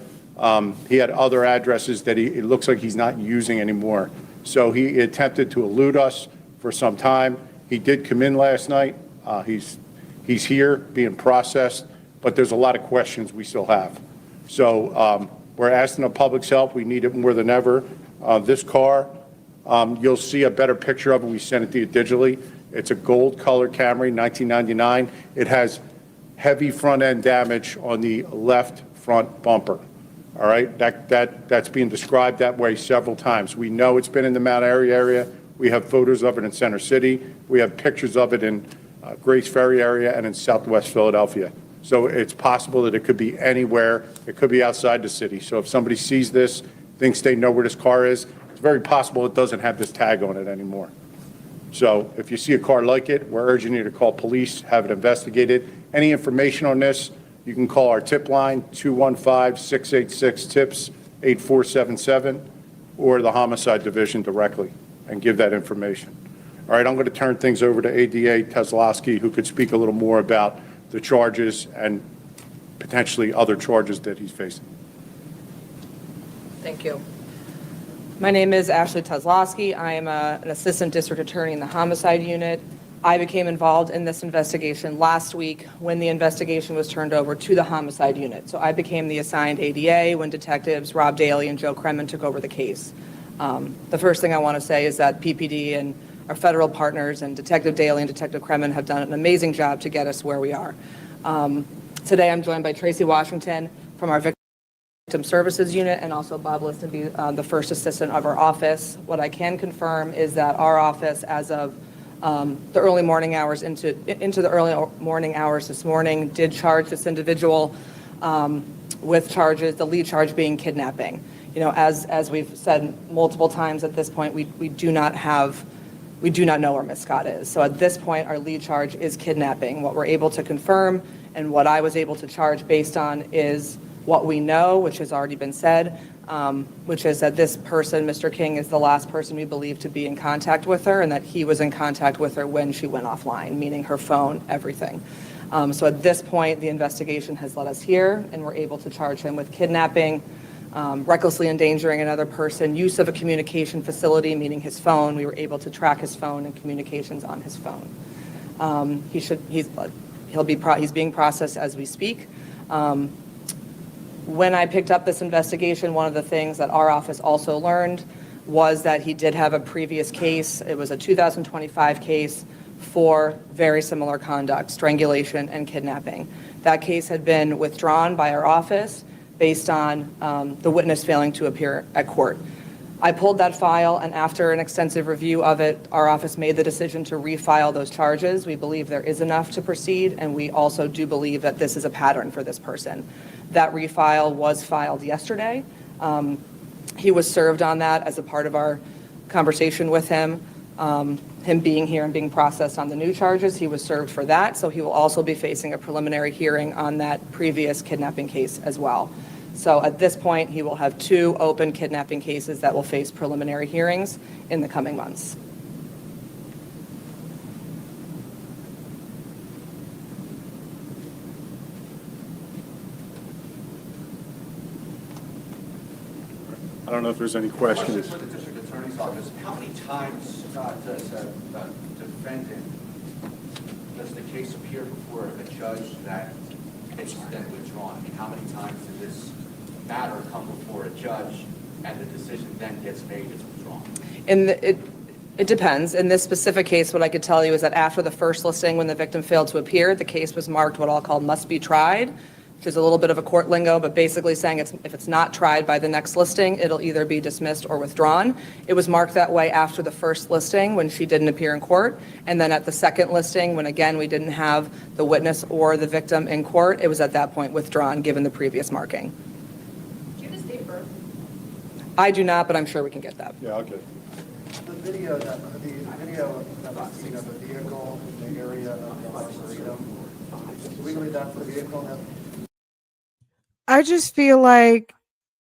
He had other addresses that it looks like he's not using anymore. So he attempted to elude us for some time. He did come in last night. He's here being processed, but there's a lot of questions we still have. So we're asking the public's help. We need it more than ever. This car, you'll see a better picture of it. We sent it to you digitally. It's a gold colored Camry, 1999. It has heavy front end damage on the left front bumper. All right, that's being described that way several times. We know it's been in the Mount Airy area. We have photos of it in Center City. We have pictures of it in Grace Ferry area and in Southwest Philadelphia. So it's possible that it could be anywhere. It could be outside the city. So if somebody sees this, thinks they know where this car is, it's very possible it doesn't have this tag on it anymore. So if you see a car like it, we're urging you to call police, have it investigated. Any information on this, you can call our tip line, 215-686-TIPS, 8477, or the Homicide Division directly and give that information. All right, I'm going to turn things over to ADA Teslowski, who could speak a little more about the charges and potentially other charges that he's facing. Thank you. My name is Ashley Teslowski. I am an assistant district attorney in the homicide unit. I became involved in this investigation last week when the investigation was turned over to the homicide unit. So I became the assigned ADA when detectives Rob Daly and Joe Kremen took over the case. The first thing I want to say is that PPD and our federal partners and Detective Daly and Detective Kremen have done an amazing job to get us where we are. Today I'm joined by Tracy Washington from our Victim Services Unit and also Bob Listenby, the first assistant of our office. What I can confirm is that our office, as of the early morning hours into the early morning hours this morning, did charge this individual with charges, the lead charge being kidnapping. You know, as we've said multiple times at this point, we do not know where Ms. Scott is. So at this point, our lead charge is kidnapping. What we're able to confirm and what I was able to charge based on is what we know, which has already been said, which is that this person, Mr. King, is the last person we believe to be in contact with her, and that he was in contact with her when she went offline, meaning her phone, everything. So at this point, the investigation has led us here, and we're able to charge him with kidnapping, recklessly endangering another person, use of a communication facility, meaning his phone. We were able to track his phone and communications on his phone. He's being processed as we speak. When I picked up this investigation, one of the things that our office also learned was that he did have a previous case. It was a 2025 case for very similar conduct, strangulation and kidnapping. That case had been withdrawn by our office based on the witness failing to appear at court. I pulled that file, and after an extensive review of it, our office made the decision to refile those charges. We believe there is enough to proceed, and we also do believe that this is a pattern for this person. That refile was filed yesterday. He was served on that as a part of our conversation with him. Him being here and being processed on the new charges, he was served for that, so he will also be facing a preliminary hearing on that previous kidnapping case as well. So at this point, he will have 2 open kidnapping cases that will face preliminary hearings in the coming months. I don't know if there's any questions. For the district attorney's office, how many times does a defendant, does the case appear before a judge that it's then withdrawn? I mean, how many times does this matter come before a judge and the decision then gets made, it's withdrawn? It depends. In this specific case, what I could tell you is that after the first listing, when the victim failed to appear, the case was marked what I'll call must be tried, which is a little bit of a court lingo, but basically saying if it's not tried by the next listing, it'll either be dismissed or withdrawn. It was marked that way after the first listing when she didn't appear in court. And then at the second listing, when again, we didn't have the witness or the victim in court, it was at that point withdrawn, given the previous marking. Do you have his date of birth? I do not, but I'm sure we can get that. Yeah, okay. The video that was seen of the vehicle in the area of the Arboretum, do we believe that's the vehicle that? I just feel like,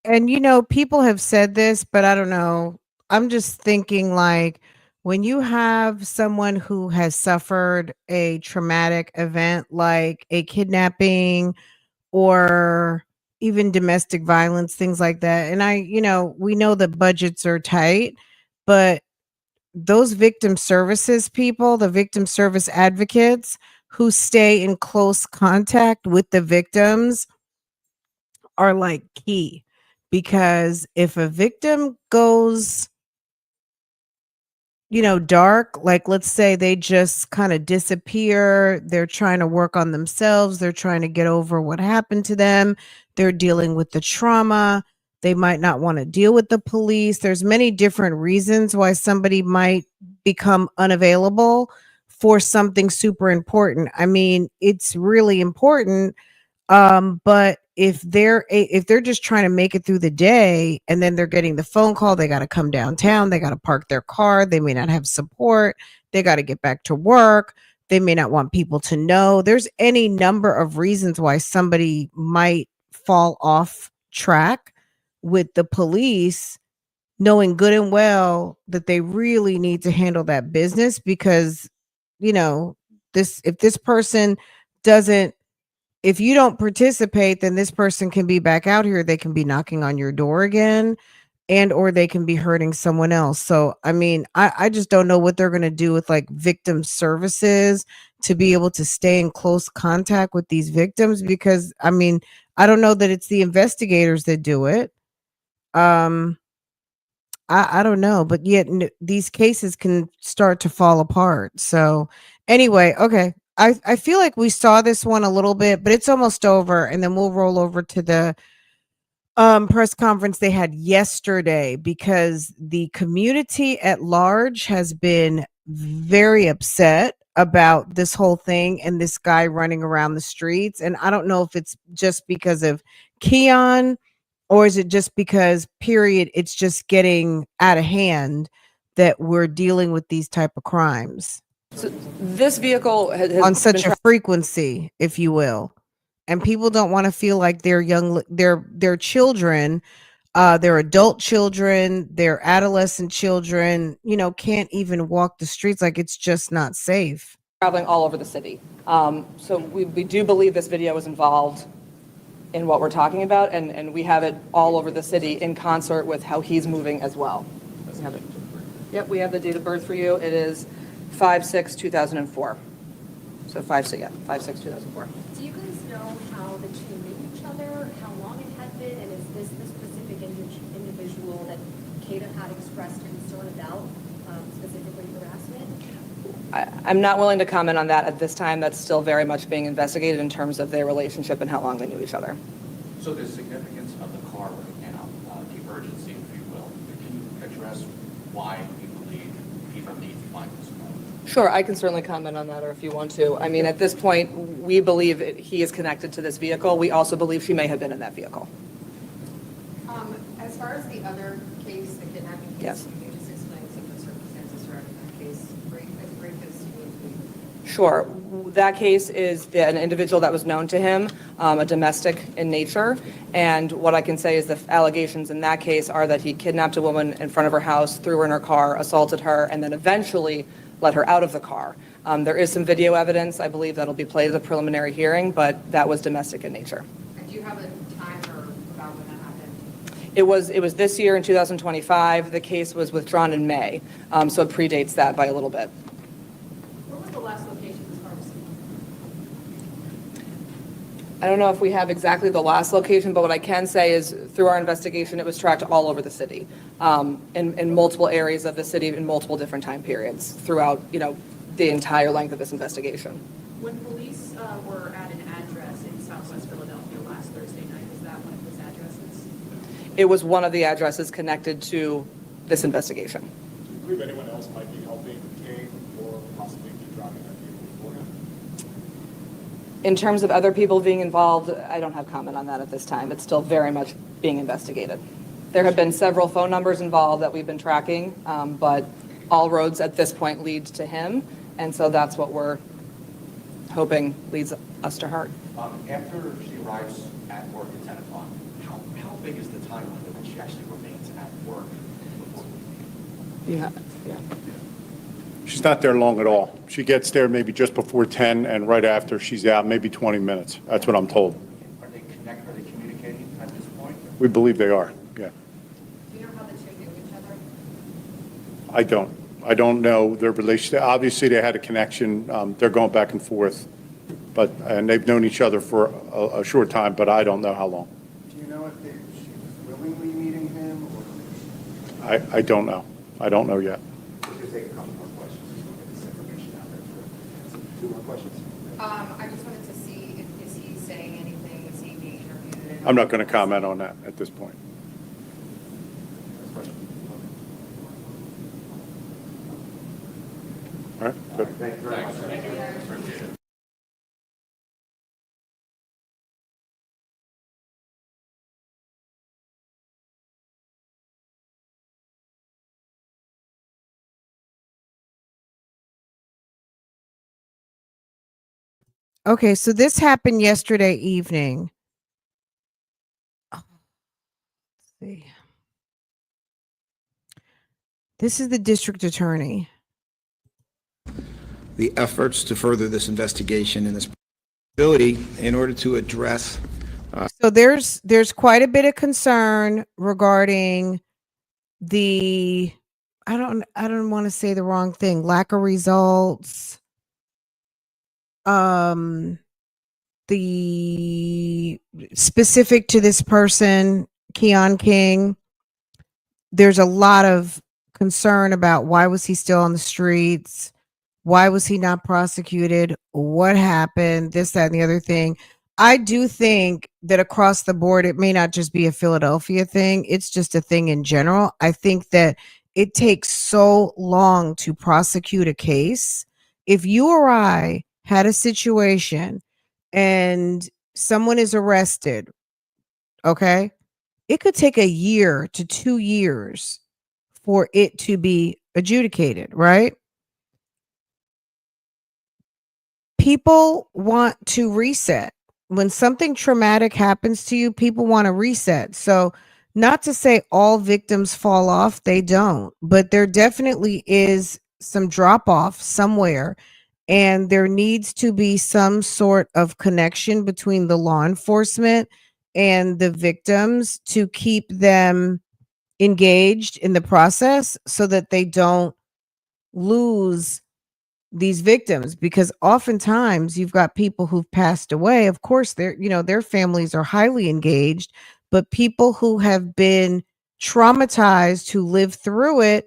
and people have said this, but I don't know. I'm just thinking like when you have someone who has suffered a traumatic event like a kidnapping or even domestic violence, things like that. And we know the budgets are tight, but those victim services people, the victim service advocates who stay in close contact with the victims are like key, because if a victim goes dark, like let's say they just kind of disappear, they're trying to work on themselves, they're trying to get over what happened to them, they're dealing with the trauma, they might not want to deal with the police. There's many different reasons why somebody might become unavailable for something super important. I mean, it's really important. But if they're just trying to make it through the day and then they're getting the phone call, they got to come downtown, they got to park their car, they may not have support, they got to get back to work, they may not want people to know. There's any number of reasons why somebody might fall off track with the police, knowing good and well that they really need to handle that business, because if this person doesn't, if you don't participate, then this person can be back out here. They can be knocking on your door again, and or they can be hurting someone else. So, I mean, I just don't know what they're going to do with like victim services to be able to stay in close contact with these victims, because I mean, I don't know that it's the investigators that do it. I don't know, but yet these cases can start to fall apart. So anyway, okay. I feel like we saw this one a little bit, but it's almost over, and then we'll roll over to the press conference they had yesterday, because the community at large has been very upset about this whole thing and this guy running around the streets. And I don't know if it's just because of Keon, or is it just because, period, it's just getting out of hand that we're dealing with these type of crimes. So this vehicle has on such a frequency, if you will, and people don't want to feel like their children, their adult children, their adolescent children, can't even walk the streets. Like, it's just not safe. Traveling all over the city. So we do believe this video is involved in what we're talking about, and we have it all over the city in concert with how he's moving as well. We have it. Yep, we have the date of birth for you. It is 5/6/2004. So 5/6/2004. Do you guys know how the two knew each other? How long it had harassment, and is this the specific individual that Kada had expressed concern about, specifically harassment? I'm not willing to comment on that at this time. That's still very much being investigated in terms of their relationship and how long they knew each other. So the significance of the car right now, the urgency, if you will, can you address why you believe people need to find this car? Sure, I can certainly comment on that, or if you want to. I mean, at this point, we believe he is connected to this vehicle. We also believe she may have been in that vehicle. As far as the other case, the kidnapping case, Yes. can you just explain some of the circumstances surrounding that case? As brief as you need to be. Sure. That case is an individual that was known to him, a domestic in nature. And what I can say is the allegations in that case are that he kidnapped a woman in front of her house, threw her in her car, assaulted her, and then eventually let her out of the car. There is some video evidence, I believe, that'll be played at the preliminary hearing, but that was domestic in nature. And do you have a time or about when that happened? It was this year in 2025. The case was withdrawn in May, so it predates that by a little bit. What was the last location this car was seen? I don't know if we have exactly the last location, but what I can say is through our investigation, it was tracked all over the city, in multiple areas of the city in multiple different time periods throughout, the entire length of this investigation. When police were at an address in Southwest Philadelphia last Thursday night, was that one of those addresses? It was one of the addresses connected to this investigation. Do you believe anyone else might be helping Kane or possibly be driving that vehicle for him? In terms of other people being involved, I don't have comment on that at this time. It's still very much being investigated. There have been several phone numbers involved that we've been tracking, but all roads at this point lead to him, and so that's what we're hoping leads us to her. After she arrives at work at 10 o'clock, how big is the time window when she actually remains at work? Yeah. She's not there long at all. She gets there maybe just before 10, and right after, she's out maybe 20 minutes. That's what I'm told. Are they communicating at this point? We believe they are, yeah. Do you know how the two knew each other? I don't know their relationship. Obviously, they had a connection. They're going back and forth, and they've known each other for a short time, but I don't know how long. Do you know if she was willingly meeting him or? I don't know. I don't know yet. Let's just take a couple more questions. We'll get this information out there for 2 more questions. I just wanted to see, is he saying anything, is he being interviewed? I'm not going to comment on that at this point. Next question. All right, good. Thank you very much. Thank you. Appreciate it. Okay, so this happened yesterday evening. Oh, let's see. This is the district attorney. The efforts to further this investigation and this ability in order to address. So there's quite a bit of concern regarding the I don't want to say the wrong thing, lack of results. The specific to this person, Keon King, there's a lot of concern about why was he still on the streets? Why was he not prosecuted? What happened? This, that, and the other thing. I do think that across the board, it may not just be a Philadelphia thing. It's just a thing in general. I think that it takes so long to prosecute a case. If you or I had a situation and someone is arrested, okay, it could take a year to 2 years for it to be adjudicated, right? People want to reset. When something traumatic happens to you, people want to reset. So, not to say all victims fall off, they don't, but there definitely is some drop off somewhere. And there needs to be some sort of connection between the law enforcement and the victims to keep them engaged in the process so that they don't lose these victims, because oftentimes you've got people who've passed away. Of course, their families are highly engaged, but people who have been traumatized, who live through it,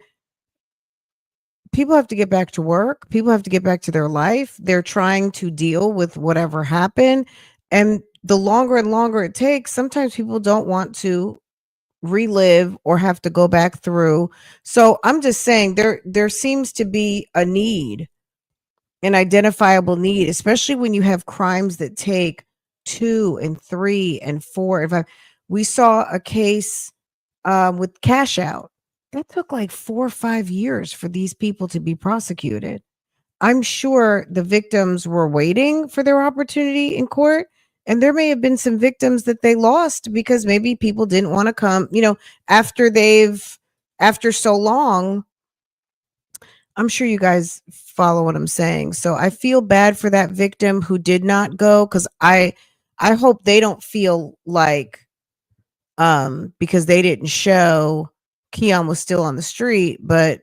people have to get back to work. People have to get back to their life. They're trying to deal with whatever happened. And the longer and longer it takes, sometimes people don't want to relive or have to go back through. So I'm just saying there seems to be a need, an identifiable need, especially when you have crimes that take 2 and 3 and 4 and 5. We saw a case with Cash Out. That took like 4 or 5 years for these people to be prosecuted. I'm sure the victims were waiting for their opportunity in court. And there may have been some victims that they lost because maybe people didn't want to come, after so long. I'm sure you guys follow what I'm saying. So I feel bad for that victim who did not go, because I hope they don't feel like because they didn't show, Keon was still on the street. But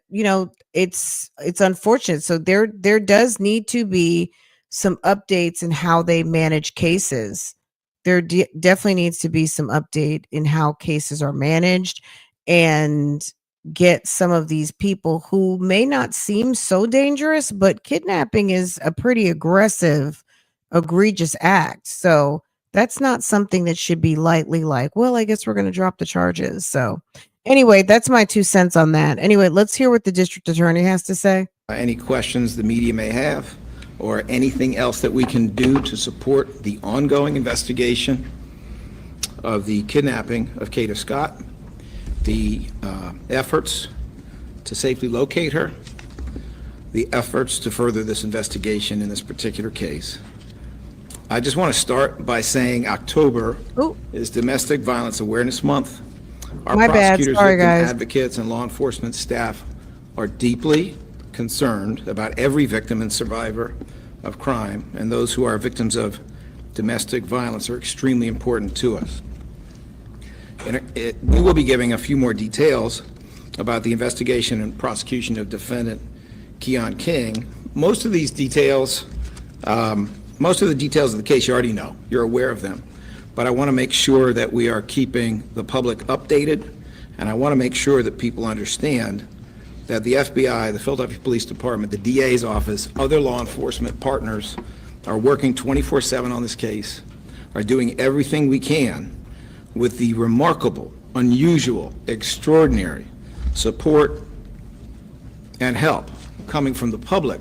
it's unfortunate. So there does need to be some updates in how they manage cases. There definitely needs to be some update in how cases are managed, and get some of these people who may not seem so dangerous, but kidnapping is a pretty aggressive, egregious act. So that's not something that should be lightly like, well, I guess we're going to drop the charges. So anyway, that's my 2 cents on that. Anyway, let's hear what the district attorney has to say. Any questions the media may have, or anything else that we can do to support the ongoing investigation of the kidnapping of Kada Scott, the efforts to safely locate her, the efforts to further this investigation in this particular case. I just want to start by saying October is Domestic Violence Awareness Month. Our My bad. prosecutors, Sorry, victim guys. advocates, and law enforcement staff are deeply concerned about every victim and survivor of crime, and those who are victims of domestic violence are extremely important to us. And we will be giving a few more details about the investigation and prosecution of defendant Keon King. Most of the details of the case you already know. You're aware of them. But I want to make sure that we are keeping the public updated, and I want to make sure that people understand that the FBI, the Philadelphia Police Department, the DA's office, other law enforcement partners are working 24/7 on this case, are doing everything we can with the remarkable, unusual, extraordinary support and help coming from the public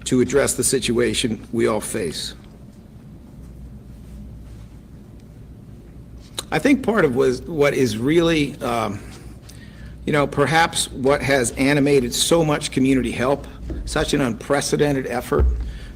to address the situation we all face. I think part of what is really, perhaps what has animated so much community help, such an unprecedented effort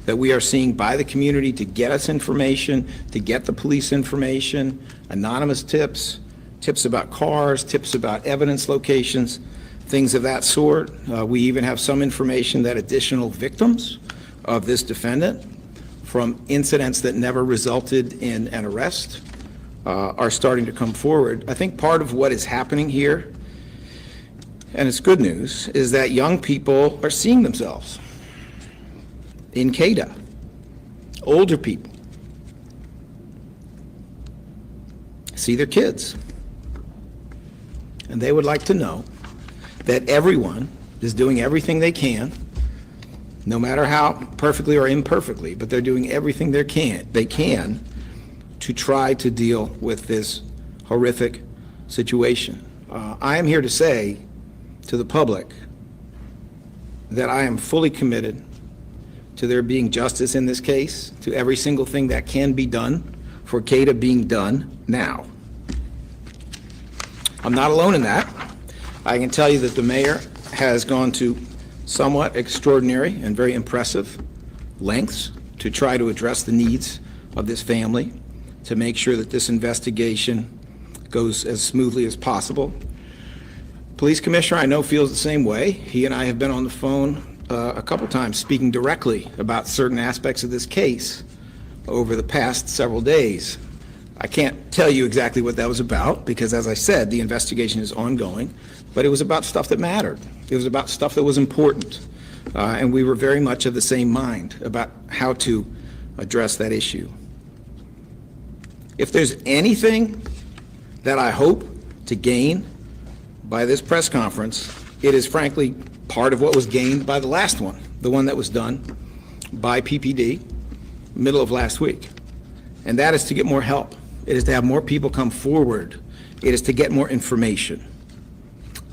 that we are seeing by the community to get us information, to get the police information, anonymous tips, tips about cars, tips about evidence locations, things of that sort. We even have some information that additional victims of this defendant from incidents that never resulted in an arrest are starting to come forward. I think part of what is happening here, and it's good news, is that young people are seeing themselves in Kada. Older people see their kids, and they would like to know that everyone is doing everything they can, no matter how perfectly or imperfectly, but they're doing everything they can to try to deal with this horrific situation. I am here to say to the public that I am fully committed to there being justice in this case, to every single thing that can be done for Kada being done now. I'm not alone in that. I can tell you that the mayor has gone to somewhat extraordinary and very impressive lengths to try to address the needs of this family, to make sure that this investigation goes as smoothly as possible. Police Commissioner, I know, feels the same way. He and I have been on the phone a couple times speaking directly about certain aspects of this case over the past several days. I can't tell you exactly what that was about because, as I said, the investigation is ongoing, but it was about stuff that mattered. It was about stuff that was important, and we were very much of the same mind about how to address that issue. If there's anything that I hope to gain by this press conference. It is frankly part of what was gained by the last one, the one that was done by PPD middle of last week. And that is to get more help. It is to have more people come forward. It is to get more information.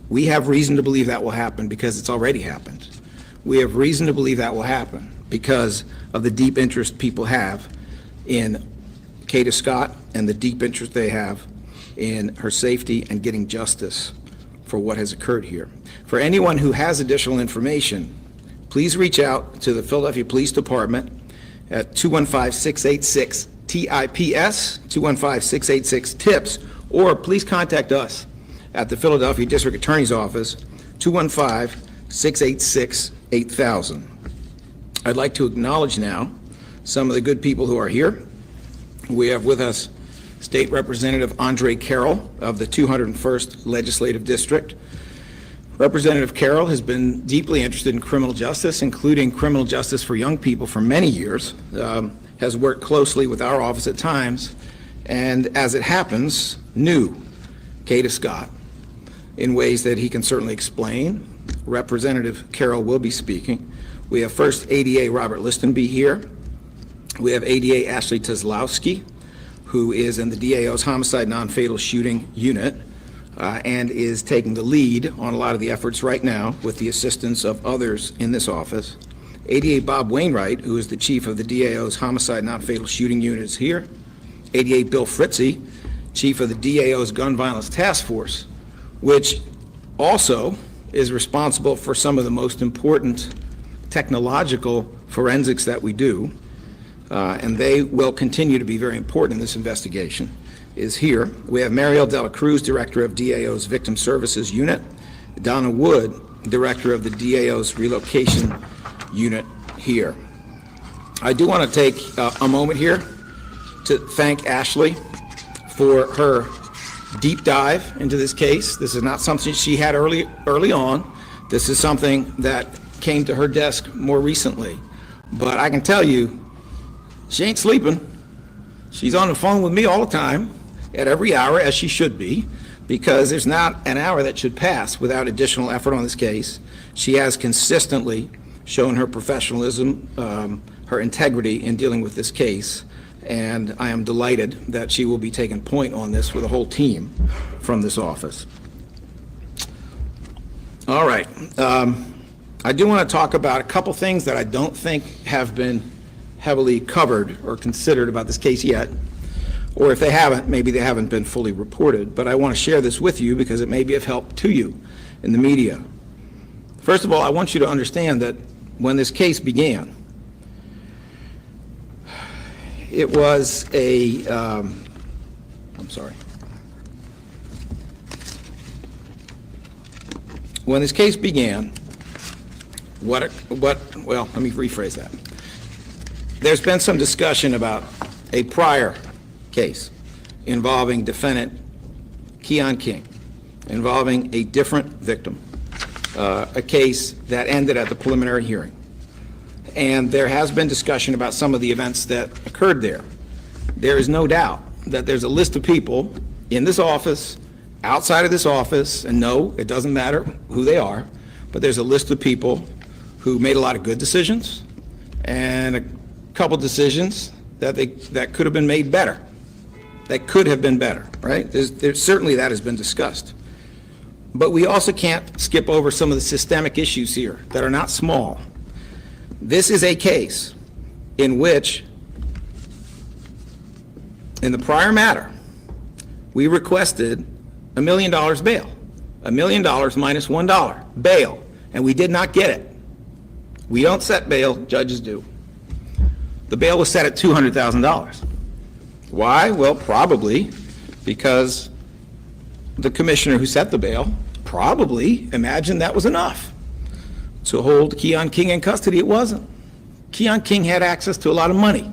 We have reason to believe that will happen because it's already happened. We have reason to believe that will happen because of the deep interest people have in Kada Scott and the deep interest they have in her safety and getting justice for what has occurred here. For anyone who has additional information, please reach out to the Philadelphia Police Department at 215-686-TIPS, 215-686-TIPS, or please contact us at the Philadelphia District Attorney's Office, 215-686-8000. I'd like to acknowledge now some of the good people who are here. We have with us State Representative Andre Carroll of the 201st Legislative District. Representative Carroll has been deeply interested in criminal justice, including criminal justice for young people for many years, has worked closely with our office at times, and as it happens, knew Kada Scott in ways that he can certainly explain. Representative Carroll will be speaking. We have first ADA Robert Listenby here. We have ADA Ashley Tezlowski, who is in the DAO's Homicide Non-Fatal Shooting Unit and is taking the lead on a lot of the efforts right now with the assistance of others in this office. ADA Bob Wainwright, who is the chief of the DAO's Homicide Non-Fatal Shooting Unit, is here. ADA Bill Fritzy, chief of the DAO's Gun Violence Task Force, which also is responsible for some of the most important technological forensics that we do, and they will continue to be very important in this investigation, is here. We have Mariel Dela Cruz, director of DAO's Victim Services Unit, Donna Wood, director of the DAO's Relocation Unit, here. I do want to take a moment here to thank Ashley for her deep dive into this case. This is not something she had early on. This is something that came to her desk more recently. But I can tell you, she ain't sleeping. She's on the phone with me all the time, at every hour, as she should be, because there's not an hour that should pass without additional effort on this case. She has consistently shown her professionalism, her integrity in dealing with this case, and I am delighted that she will be taking point on this with a whole team from this office. All right. I do want to talk about a couple things that I don't think have been heavily covered or considered about this case yet, or if they haven't, maybe they haven't been fully reported, but I want to share this with you because it may be of help to you in the media. First of all, I want you to understand that when this case began, it was a, When this case began, well, let me rephrase that. There's been some discussion about a prior case involving defendant Keon King, involving a different victim, a case that ended at the preliminary hearing. And there has been discussion about some of the events that occurred there. There is no doubt that there's a list of people in this office, outside of this office, and no, it doesn't matter who they are, but there's a list of people who made a lot of good decisions and a couple decisions that could have been made better, that could have been better, right? There's certainly that has been discussed. But we also can't skip over some of the systemic issues here that are not small. This is a case in which, in the prior matter, we requested $1 million bail, $1 million minus $1 bail, and we did not get it. We don't set bail, judges do. The bail was set at $200,000. Why? Well, probably because the commissioner who set the bail probably imagined that was enough to hold Keon King in custody. It wasn't. Keon King had access to a lot of money.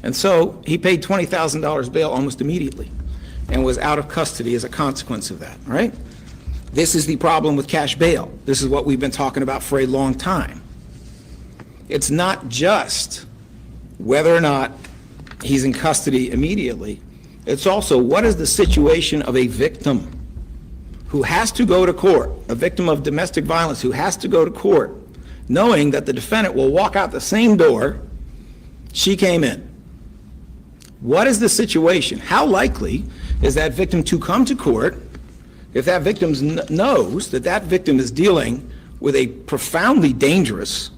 And so he paid $20,000 bail almost immediately and was out of custody as a consequence of that, right? This is the problem with cash bail. This is what we've been talking about for a long time. It's not just whether or not he's in custody immediately. It's also, what is the situation of a victim who has to go to court, a victim of domestic violence who has to go to court, knowing that the defendant will walk out the same door she came in? What is the situation? How likely is that victim to come to court if that victim knows that that victim is dealing with a profoundly dangerous,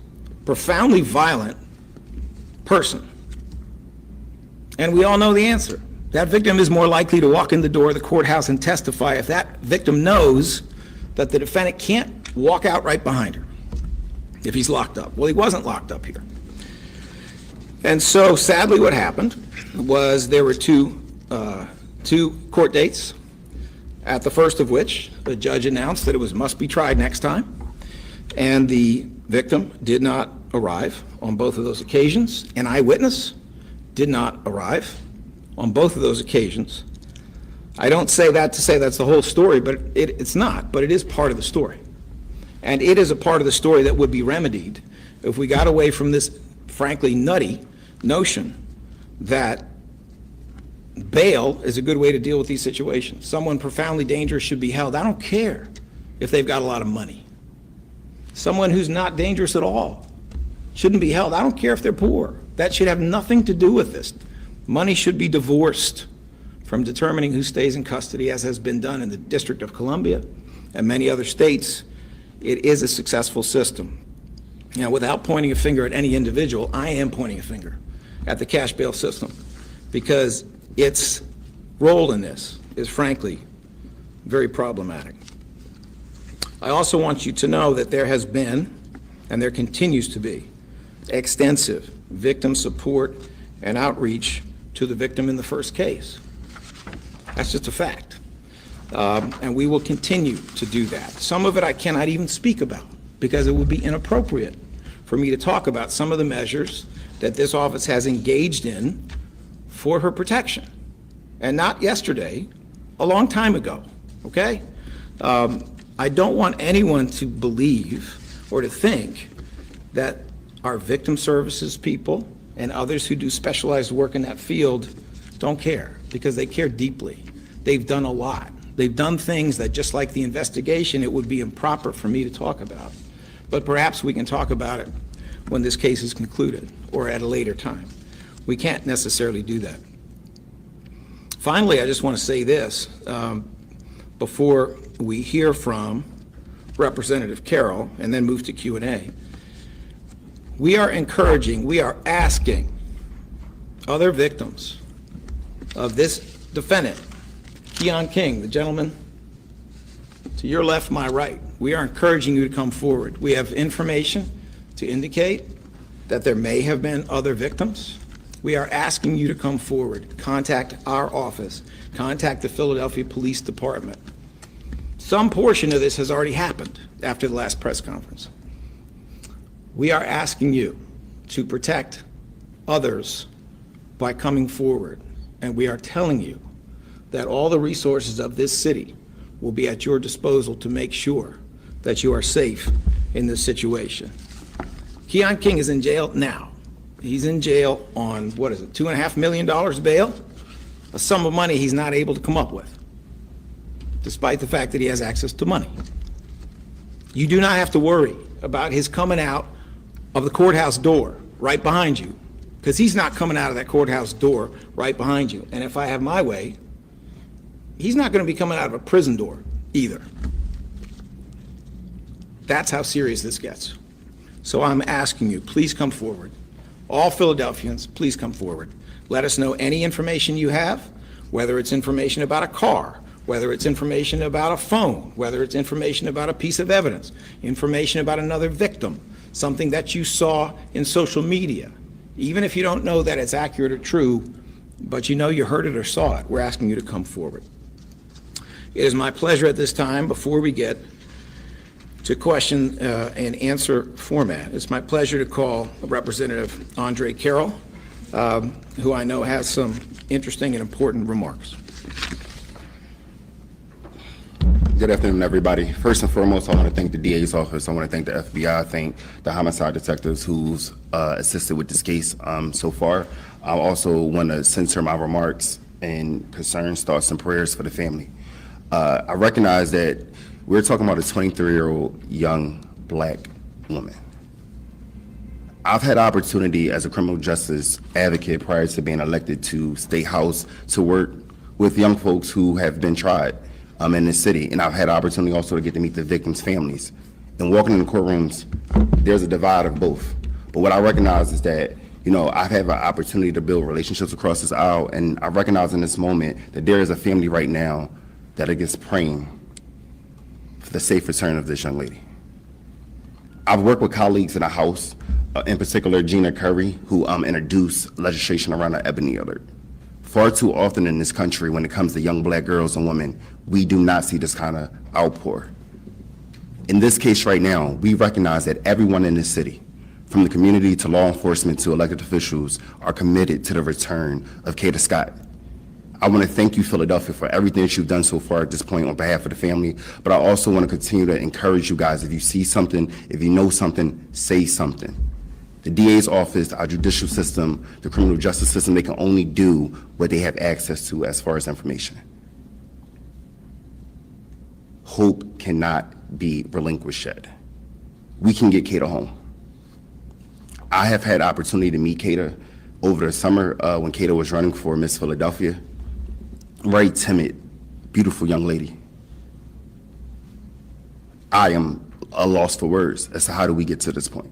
profoundly violent person? And we all know the answer. That victim is more likely to walk in the door of the courthouse and testify if that victim knows that the defendant can't walk out right behind her if he's locked up. Well, he wasn't locked up here. And so, sadly, what happened was there were two court dates, at the first of which the judge announced that it must be tried next time, and the victim did not arrive on both of those occasions. An eyewitness did not arrive on both of those occasions. I don't say that to say that's the whole story, but it's not, but it is part of the story. And it is a part of the story that would be remedied if we got away from this, frankly, nutty notion that bail is a good way to deal with these situations. Someone profoundly dangerous should be held. I don't care if they've got a lot of money. Someone who's not dangerous at all shouldn't be held. I don't care if they're poor. That should have nothing to do with this. Money should be divorced from determining who stays in custody, as has been done in the District of Columbia and many other states. It is a successful system. Now, without pointing a finger at any individual, I am pointing a finger at the cash bail system, because its role in this is, frankly, very problematic. I also want you to know that there has been, and there continues to be, extensive victim support and outreach to the victim in the first case. That's just a fact. And we will continue to do that. Some of it I cannot even speak about, because it would be inappropriate for me to talk about some of the measures that this office has engaged in for her protection. And not yesterday, a long time ago, okay? I don't want anyone to believe or to think that our victim services people and others who do specialized work in that field don't care, because they care deeply. They've done a lot. They've done things that, just like the investigation, it would be improper for me to talk about. But perhaps we can talk about it when this case is concluded or at a later time. We can't necessarily do that. Finally, I just want to say this before we hear from Representative Carroll and then move to Q&A. We are encouraging, we are asking other victims of this defendant, Keon King, the gentleman to your left, my right. We are encouraging you to come forward. We have information to indicate that there may have been other victims. We are asking you to come forward, contact our office, contact the Philadelphia Police Department. Some portion of this has already happened after the last press conference. We are asking you to protect others by coming forward, and we are telling you that all the resources of this city will be at your disposal to make sure that you are safe in this situation. Keon King is in jail now. He's in jail on, what is it, $2.5 million bail? A sum of money he's not able to come up with, despite the fact that he has access to money. You do not have to worry about his coming out of the courthouse door right behind you, because he's not coming out of that courthouse door right behind you. And if I have my way, he's not going to be coming out of a prison door either. That's how serious this gets. So I'm asking you, please come forward. All Philadelphians, please come forward. Let us know any information you have, whether it's information about a car, whether it's information about a phone, whether it's information about a piece of evidence, information about another victim, something that you saw in social media. Even if you don't know that it's accurate or true, but you know you heard it or saw it, we're asking you to come forward. It is my pleasure at this time, before we get to question and answer format, it's my pleasure to call Representative Andre Carroll, who I know has some interesting and important remarks. Good afternoon, everybody. First and foremost, I want to thank the DA's office. I want to thank the FBI. I thank the homicide detectives who's assisted with this case so far. I also want to censor my remarks and concerns, thoughts, and prayers for the family. I recognize that we're talking about a 23-year-old young black woman. I've had opportunity as a criminal justice advocate prior to being elected to State House to work with young folks who have been tried in the city. And I've had opportunity also to get to meet the victims' families. And walking in the courtrooms, there's a divide of both. But what I recognize is that, you know, I've had an opportunity to build relationships across this aisle, and I recognize in this moment that there is a family right now that is praying for the safe return of this young lady. I've worked with colleagues in the House, in particular Gina Curry, who introduced legislation around the Ebony Alert. Far too often in this country, when it comes to young black girls and women, we do not see this kind of outpour. In this case right now, we recognize that everyone in this city, from the community to law enforcement to elected officials, are committed to the return of Kada Scott. I want to thank you, Philadelphia, for everything that you've done so far at this point on behalf of the family, but I also want to continue to encourage you guys, if you see something, if you know something, say something. The DA's office, our judicial system, the criminal justice system, they can only do what they have access to as far as information. Hope cannot be relinquished yet. We can get Kada home. I have had opportunity to meet Kada over the summer when Kada was running for Miss Philadelphia. Very timid, beautiful young lady. I am a loss for words as to how do we get to this point.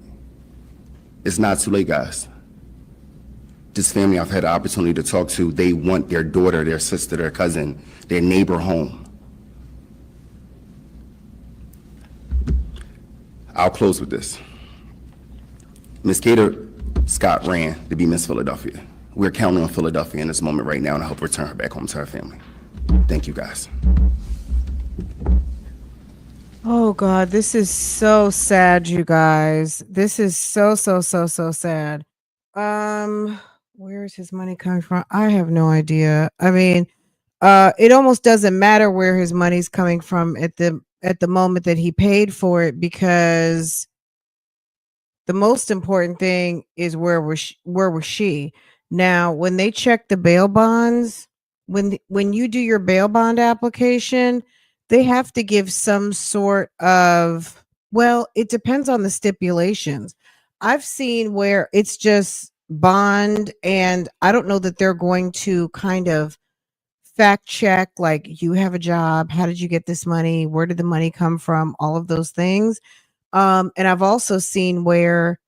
It's not too late, guys. This family I've had the opportunity to talk to, they want their daughter, their sister, their cousin, their neighbor home. I'll close with this. Miss Kada Scott ran to be Miss Philadelphia. We're counting on Philadelphia in this moment right now, and I hope return her back home to her family. Thank you, guys. Oh God, this is so sad, you guys. This is so sad. Where's his money coming from? I have no idea. I mean, it almost doesn't matter where his money's coming from at the moment that he paid for it, because the most important thing is where was she? Now, when they check the bail bonds, when you do your bail bond application, they have to give some sort of, well, it depends on the stipulations. I've seen where it's just bond, and I don't know that they're going to kind of fact check, like, you have a job, how did you get this money, where did the money come from, all of those things. And I've also seen where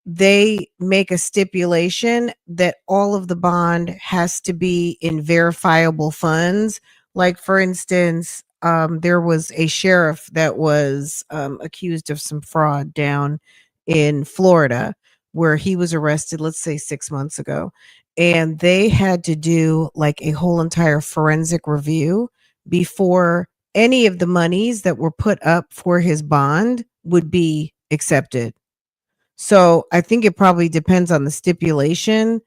they make a stipulation that all of the bond has to be in verifiable funds. Like, for instance, there was a sheriff that was accused of some fraud down in Florida, where he was arrested, let's say 6 months ago. And they had to do like a whole entire forensic review before any of the monies that were put up for his bond would be accepted. So I think it probably depends on the stipulation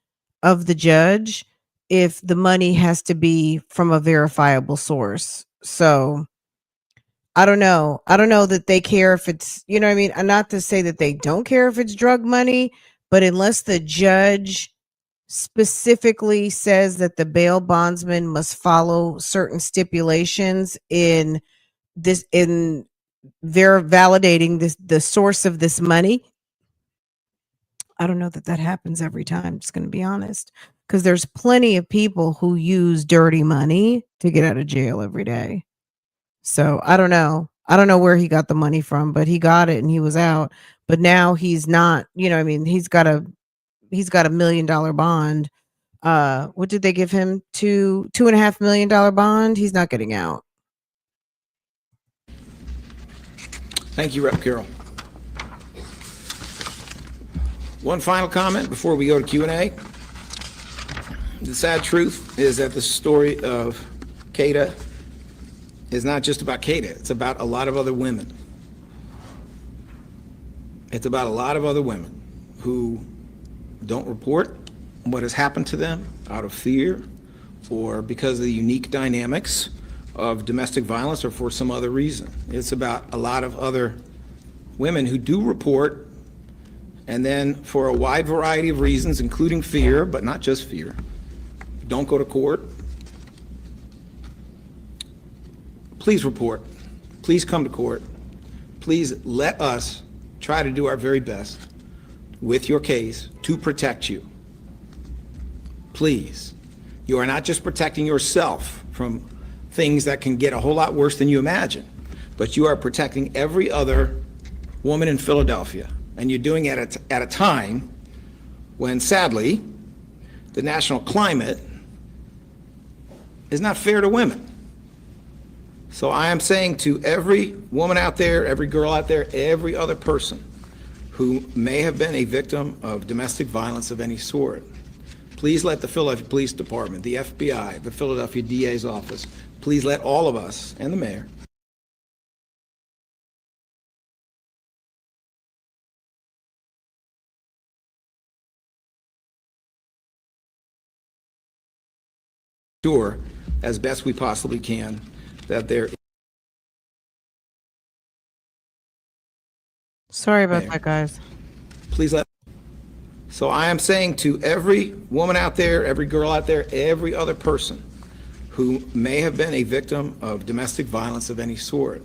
of the judge if the money has to be from a verifiable source. So I don't know. I don't know that they care if it's, you know what I mean? Not to say that they don't care if it's drug money, but unless the judge specifically says that the bail bondsman must follow certain stipulations in validating the source of this money, I don't know that happens every time, just going to be honest, because there's plenty of people who use dirty money to get out of jail every day. So I don't know. I don't know where he got the money from, but he got it and he was out. But now he's not, you know what I mean? He's got a $1 million bond. What did they give him? $2.5 million bond? He's not getting out. Thank you, Rep. Carroll. One final comment before we go to Q&A. The sad truth is that the story of Kada is not just about Kada. It's about a lot of other women. It's about a lot of other women who don't report what has happened to them out of fear or because of the unique dynamics of domestic violence or for some other reason. It's about a lot of other women who do report, and then for a wide variety of reasons, including fear, but not just fear, don't go to court, please report. Please come to court. Please let us try to do our very best with your case to protect you. Please. You are not just protecting yourself from things that can get a whole lot worse than you imagine, but you are protecting every other woman in Philadelphia. And you're doing it at a time when, sadly, the national climate is not fair to women. So I am saying to every woman out there, every girl out there, every other person who may have been a victim of domestic violence of any sort, please let the Philadelphia Police Department, the FBI, the Philadelphia DA's office, please let all of us, and the mayor, sure as best we possibly can that there. Sorry about that, guys. Please let. So I am saying to every woman out there, every girl out there, every other person who may have been a victim of domestic violence of any sort,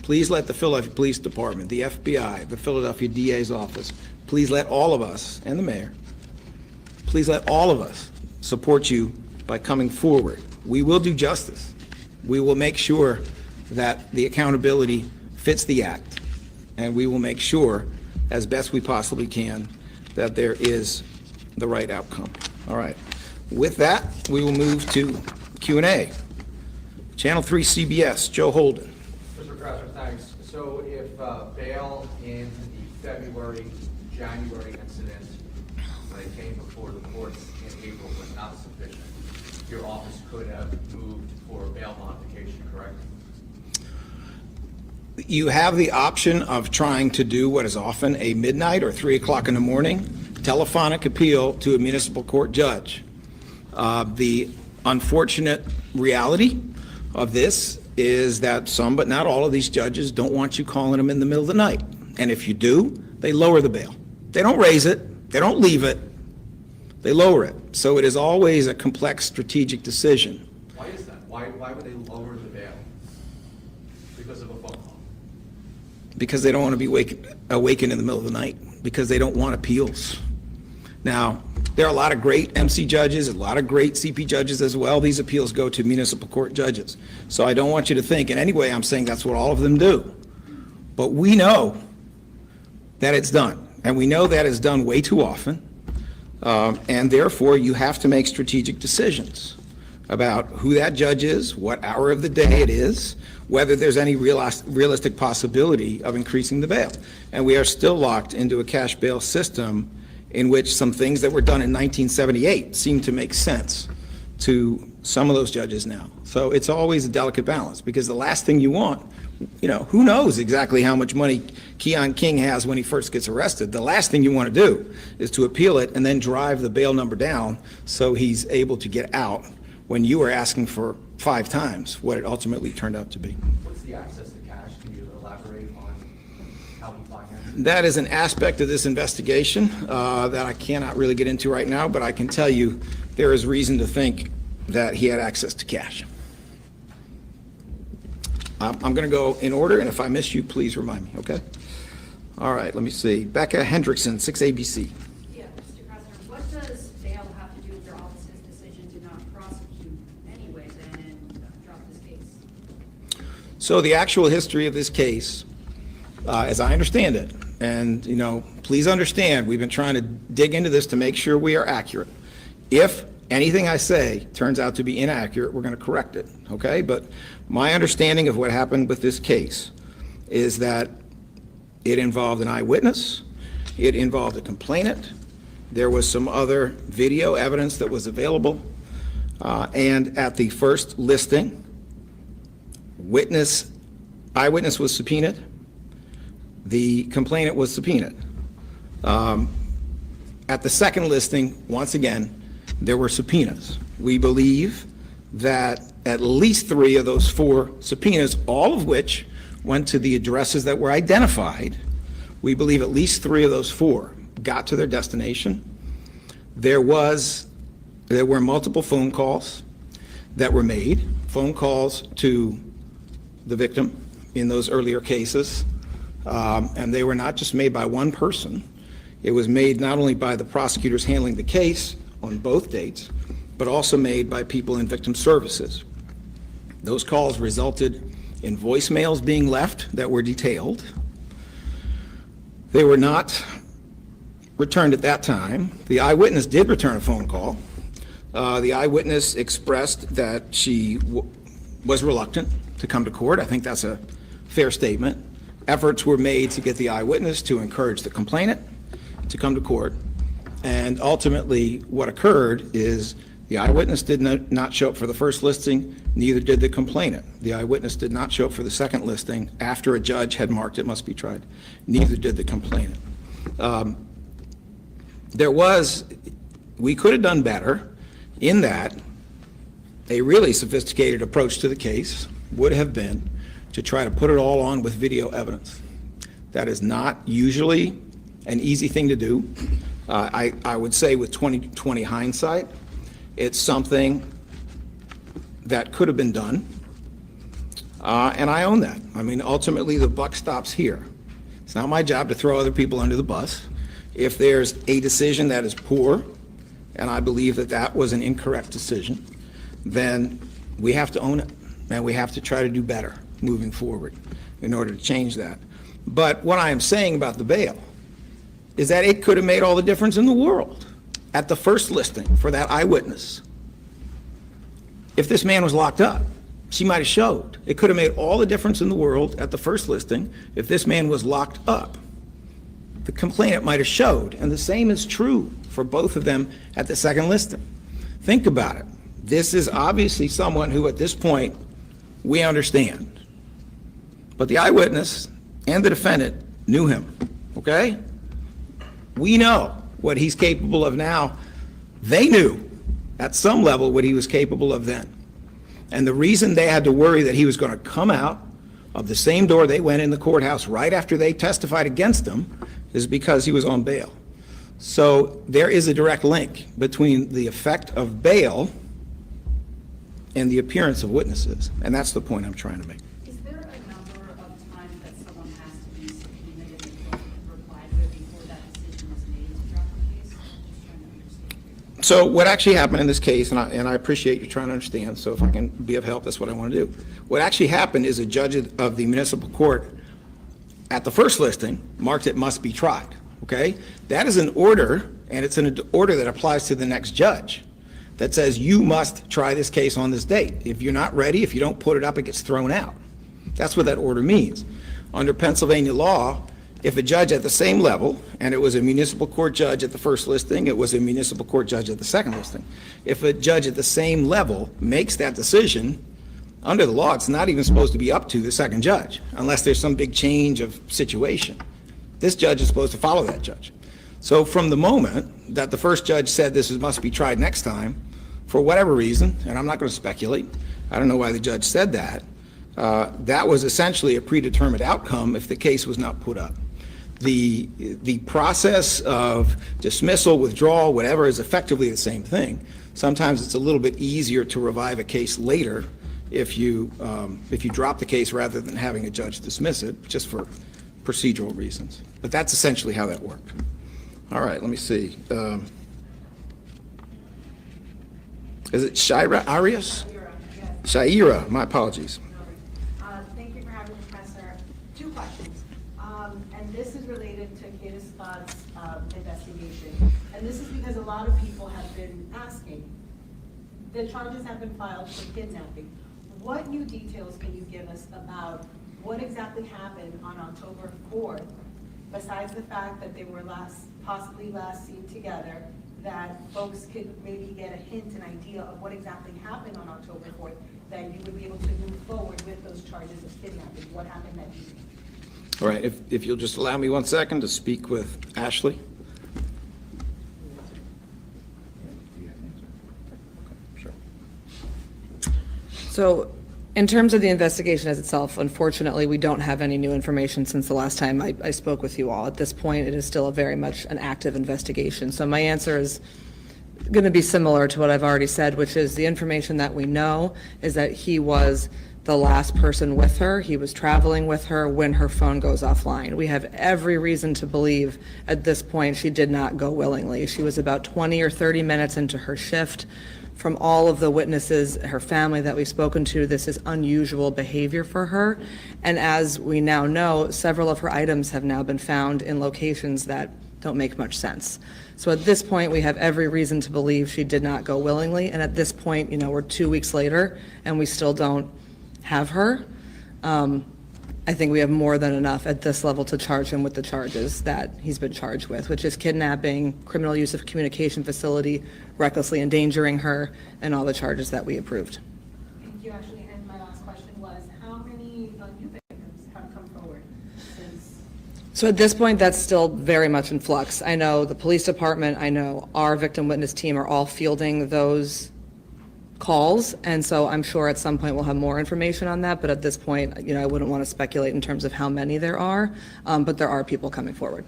please let the Philadelphia Police Department, the FBI, the Philadelphia DA's office, please let all of us, and the mayor, please let all of us support you by coming forward. We will do justice. We will make sure that the accountability fits the act, and we will make sure, as best we possibly can, that there is the right outcome. All right. With that, we will move to Q&A. Channel 3 CBS, Joe Holden. Mr. Krasner, thanks. So if bail in the February, January incident, when it came before the courts in April, was not sufficient, your office could have moved for bail modification, correct? You have the option of trying to do what is often a midnight or 3 o'clock in the morning telephonic appeal to a municipal court judge. The unfortunate reality of this is that some, but not all of these judges don't want you calling them in the middle of the night. And if you do, they lower the bail. They don't raise it. They don't leave it. They lower it. So it is always a complex strategic decision. Why is that? Why would they lower the bail? Because of a phone call? Because they don't want to be awakened in the middle of the night, because they don't want appeals. Now, there are a lot of great MC judges, a lot of great CP judges as well. These appeals go to municipal court judges. So I don't want you to think in any way I'm saying that's what all of them do. But we know that it's done, and we know that it's done way too often. And therefore, you have to make strategic decisions about who that judge is, what hour of the day it is, whether there's any realistic possibility of increasing the bail. And we are still locked into a cash bail system in which some things that were done in 1978 seem to make sense to some of those judges now. So it's always a delicate balance, because the last thing you want, who knows exactly how much money Keon King has when he first gets arrested. The last thing you want to do is to appeal it and then drive the bail number down so he's able to get out when you were asking for 5 times what it ultimately turned out to be. What's the access to cash? Can you elaborate on how he financed? That is an aspect of this investigation that I cannot really get into right now, but I can tell you there is reason to think that he had access to cash. I'm going to go in order, and if I miss you, please remind me, okay? All right, let me see. Becca Hendrickson, 6ABC. Yeah, Mr. Krasner, what does bail have to do with your office's decision to not prosecute anyway then and drop this case? So the actual history of this case, as I understand it, and please understand, we've been trying to dig into this to make sure we are accurate. If anything I say turns out to be inaccurate, we're going to correct it, okay? But my understanding of what happened with this case is that it involved an eyewitness, it involved a complainant, there was some other video evidence that was available, and at the first listing, eyewitness was subpoenaed, the complainant was subpoenaed. At the second listing, once again, there were subpoenas. We believe that at least 3 of those 4 subpoenas, all of which went to the addresses that were identified, we believe at least 3 of those 4 got to their destination. There were multiple phone calls that were made, phone calls to the victim in those earlier cases. And they were not just made by one person. It was made not only by the prosecutors handling the case on both dates, but also made by people in victim services. Those calls resulted in voicemails being left that were detailed. They were not returned at that time. The eyewitness did return a phone call. The eyewitness expressed that she was reluctant to come to court. I think that's a fair statement. Efforts were made to get the eyewitness to encourage the complainant to come to court. And ultimately, what occurred is the eyewitness did not show up for the first listing, neither did the complainant. The eyewitness did not show up for the second listing after a judge had marked it must be tried, neither did the complainant. We could have done better in that a really sophisticated approach to the case would have been to try to put it all on with video evidence. That is not usually an easy thing to do. I would say with 20/20 hindsight, it's something that could have been done, and I own that. I mean, ultimately, the buck stops here. It's not my job to throw other people under the bus. If there's a decision that is poor, and I believe that that was an incorrect decision, then we have to own it, and we have to try to do better moving forward in order to change that. But what I am saying about the bail is that it could have made all the difference in the world at the first listing for that eyewitness. If this man was locked up, she might have showed. It could have made all the difference in the world at the first listing if this man was locked up. The complainant might have showed, and the same is true for both of them at the second listing. Think about it. This is obviously someone who at this point we understand. But the eyewitness and the defendant knew him, okay? We know what he's capable of now. They knew at some level what he was capable of then. And the reason they had to worry that he was going to come out of the same door they went in the courthouse right after they testified against him is because he was on bail. So there is a direct link between the effect of bail and the appearance of witnesses, and that's the point I'm trying to make. Is there a number of times that someone has to be subpoenaed and replied with before that decision is made to drop the case? I'm just trying to understand. So what actually happened in this case, and I appreciate you trying to understand, so if I can be of help, that's what I want to do. What actually happened is a judge of the municipal court at the first listing marked it must be tried, okay? That is an order, and it's an order that applies to the next judge that says you must try this case on this date. If you're not ready, if you don't put it up, it gets thrown out. That's what that order means. Under Pennsylvania law, if a judge at the same level, and it was a municipal court judge at the first listing, it was a municipal court judge at the second listing, if a judge at the same level makes that decision, under the law, it's not even supposed to be up to the second judge, unless there's some big change of situation. This judge is supposed to follow that judge. So from the moment that the first judge said this must be tried next time, for whatever reason, and I'm not going to speculate, I don't know why the judge said that, that was essentially a predetermined outcome if the case was not put up. The process of dismissal, withdrawal, whatever, is effectively the same thing. Sometimes it's a little bit easier to revive a case later if you drop the case rather than having a judge dismiss it, just for procedural reasons. But that's essentially how that worked. All right, let me see. Is it Shaira Arias? Shaira, my apologies. Thank you for having me, Professor. Two questions. And this is related to Kada's investigation. And this is because a lot of people have been asking. The charges have been filed for kidnapping. What new details can you give us about what exactly happened on October 4th, besides the fact that they were possibly last seen together, that folks could maybe get a hint, an idea of what exactly happened on October 4th, that you would be able to move forward with those charges of kidnapping? What happened that evening? All right, if you'll just allow me 1 second to speak with Ashley. So in terms of the investigation as itself, unfortunately, we don't have any new information since the last time I spoke with you all. At this point, it is still a very much an active investigation. So my answer is going to be similar to what I've already said, which is the information that we know is that he was the last person with her. He was traveling with her when her phone goes offline. We have every reason to believe at this point she did not go willingly. She was about 20 or 30 minutes into her shift. From all of the witnesses, her family that we've spoken to, this is unusual behavior for her. And as we now know, several of her items have now been found in locations that don't make much sense. So at this point, we have every reason to believe she did not go willingly. And at this point, you know, we're 2 weeks later and we still don't have her. I think we have more than enough at this level to charge him with the charges that he's been charged with, which is kidnapping, criminal use of communication facility, recklessly endangering her, and all the charges that we approved. Thank you, actually, and my last question was, how many new victims have come forward since? So at this point, that's still very much in flux. I know the police department, I know our victim witness team are all fielding those calls, and so I'm sure at some point we'll have more information on that, but at this point, you know, I wouldn't want to speculate in terms of how many there are, but there are people coming forward.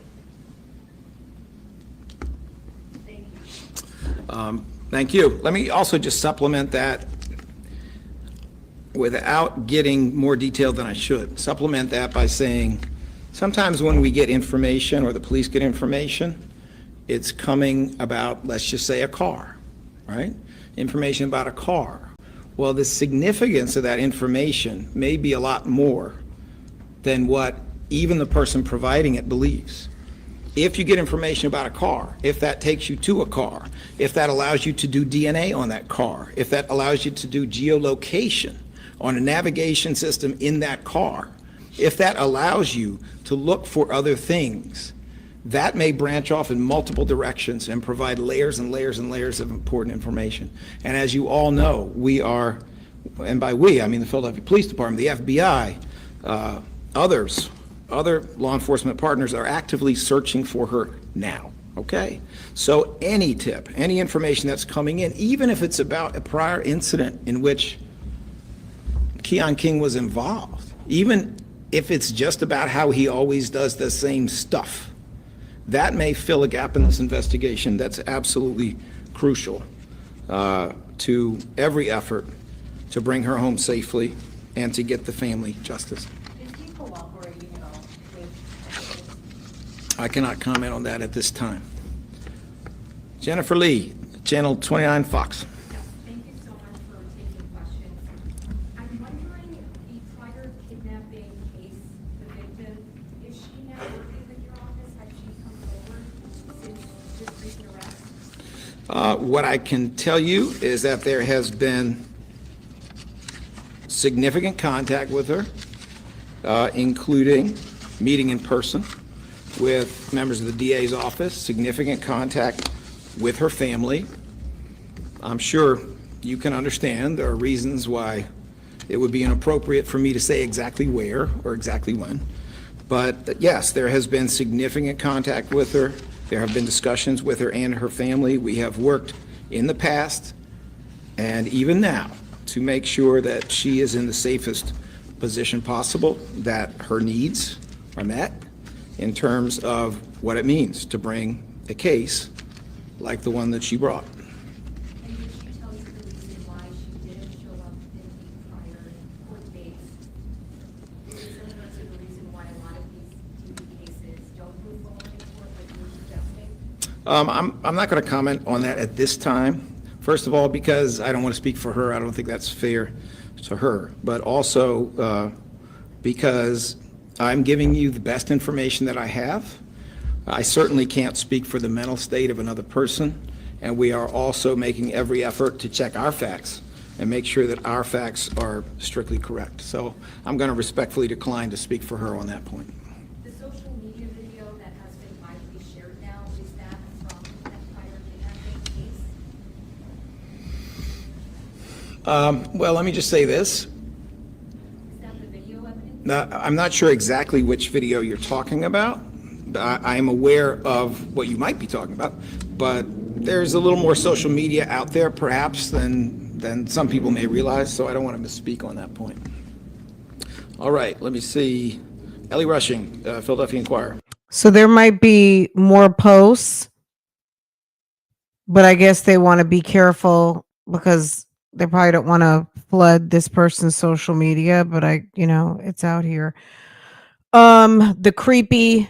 Thank you. Let me also just supplement that without getting more detail than I should. Supplement that by saying sometimes when we get information or the police get information, it's coming about, let's just say, a car, right? Information about a car. Well, the significance of that information may be a lot more than what even the person providing it believes. If you get information about a car, if that takes you to a car, if that allows you to do DNA on that car, if that allows you to do geolocation on a navigation system in that car, if that allows you to look for other things, that may branch off in multiple directions and provide layers and layers and layers of important information. And as you all know, we are, and by we, I mean the Philadelphia Police Department, the FBI, other law enforcement partners are actively searching for her now, okay? So any tip, any information that's coming in, even if it's about a prior incident in which Keon King was involved, even if it's just about how he always does the same stuff, that may fill a gap in this investigation that's absolutely crucial to every effort to bring her home safely and to get the family justice. Is he cooperating at all with? I cannot comment on that at this time. Jennifer Lee, Channel 29 Fox. Thank you so much for taking questions. I'm wondering, the prior kidnapping case, the victim, is she now working with your office? Has she come forward since this recent arrest? What I can tell you is that there has been significant contact with her, including meeting in person with members of the DA's office, significant contact with her family. I'm sure you can understand there are reasons why it would be inappropriate for me to say exactly where or exactly when. But yes, there has been significant contact with her. There have been discussions with her and her family. We have worked in the past and even now to make sure that she is in the safest position possible, that her needs are met in terms of what it means to bring a case like the one that she brought. And did she tell you the reason why she didn't show up in the prior court dates? Is it similar to the reason why a lot of these TV cases don't move forward in court like you're suggesting? I'm not going to comment on that at this time. First of all, because I don't want to speak for her. I don't think that's fair to her. But also because I'm giving you the best information that I have. I certainly can't speak for the mental state of another person. And we are also making every effort to check our facts and make sure that our facts are strictly correct. So I'm going to respectfully decline to speak for her on that point. The social media video that has been widely shared now, is that from that prior kidnapping case? Well, let me just say this. Is that the video evidence? Now, I'm not sure exactly which video you're talking about. I'm aware of what you might be talking about, but there's a little more social media out there perhaps than some people may realize, so I don't want to misspeak on that point. All right, let me see. Ellie Rushing, Philadelphia Inquirer. So there might be more posts, but I guess they want to be careful because they probably don't want to flood this person's social media, but it's out here. The creepy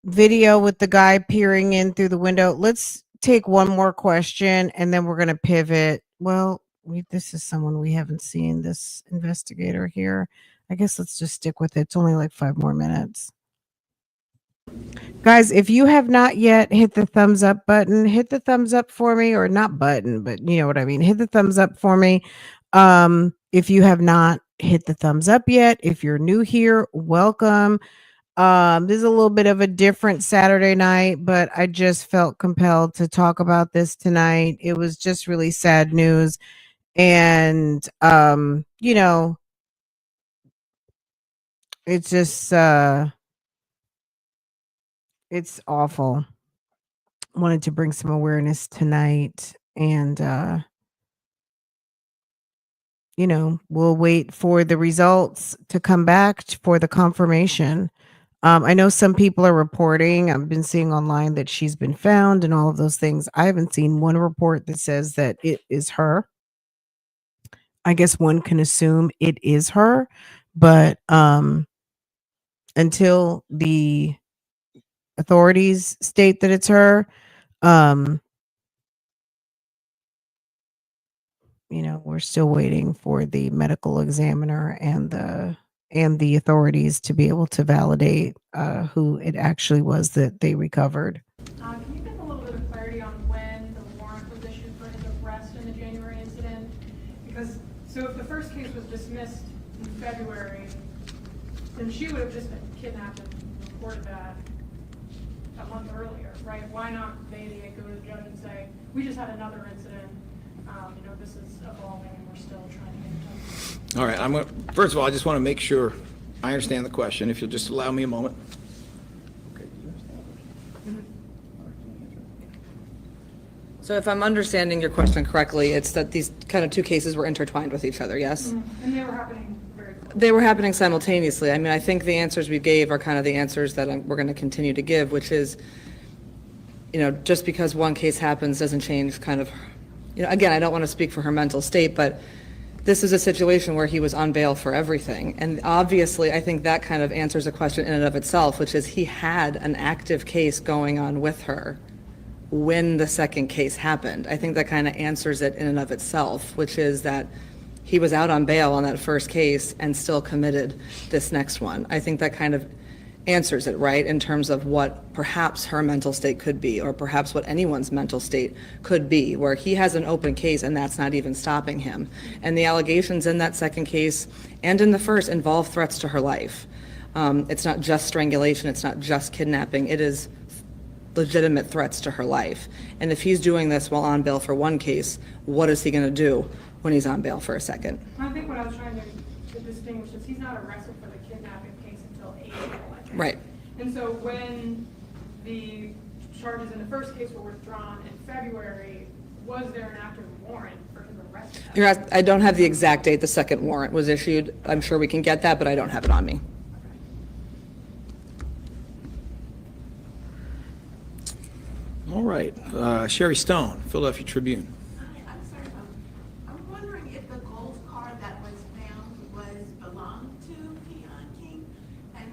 video with the guy peering in through the window. Let's take one more question and then we're going to pivot. Well, this is someone we haven't seen, this investigator here. I guess let's just stick with it. It's only like 5 more minutes. Guys, if you have not yet hit the thumbs up button, hit the thumbs up for me, or not button, but you know what I mean. Hit the thumbs up for me. If you have not hit the thumbs up yet, if you're new here, welcome. This is a little bit of a different Saturday night, but I just felt compelled to talk about this tonight. It was just really sad news. And it's just it's awful. Wanted to bring some awareness tonight, and we'll wait for the results to come back for the confirmation. I know some people are reporting, I've been seeing online, that she's been found and all of those things. I haven't seen one report that says that it is her. I guess one can assume it is her, but until the authorities state that it's her, we're still waiting for the medical examiner and the authorities to be able to validate who it actually was that they recovered. Can you give a little bit of clarity on when the warrant was issued for his arrest in the January incident? Because, so if the first case was dismissed in February, then she would have just been kidnapped and reported that a month earlier, right? Why not go to the judge and say, we just had another incident, this is evolving and we're still trying to get it done? All right, first of all, I just want to make sure I understand the question, if you'll just allow me a moment. So if I'm understanding your question correctly, it's that these kind of two cases were intertwined with each other, yes? And they were happening very quickly. They were happening simultaneously. I mean, I think the answers we gave are kind of the answers that we're going to continue to give, which is, just because one case happens doesn't change kind of, again, I don't want to speak for her mental state, but this is a situation where he was on bail for everything. And obviously, I think that kind of answers a question in and of itself, which is he had an active case going on with her when the second case happened. I think that kind of answers it in and of itself, which is that he was out on bail on that first case and still committed this next one. I think that kind of answers it, right, in terms of what perhaps her mental state could be, or perhaps what anyone's mental state could be, where he has an open case and that's not even stopping him. And the allegations in that second case and in the first involve threats to her life. It's not just strangulation, it's not just kidnapping, it is legitimate threats to her life. And if he's doing this while on bail for one case, what is he going to do when he's on bail for a second? I think what I was trying to distinguish is he's not arrested for the kidnapping case until April, I think. Right. And so when the charges in the first case were withdrawn in February, was there an active warrant for his arrest? I don't have the exact date the second warrant was issued. I'm sure we can get that, but I don't have it on me. All right, Sherry Stone, Philadelphia Tribune. I'm sorry, I'm wondering if the gold car that was found belonged to Keon King, and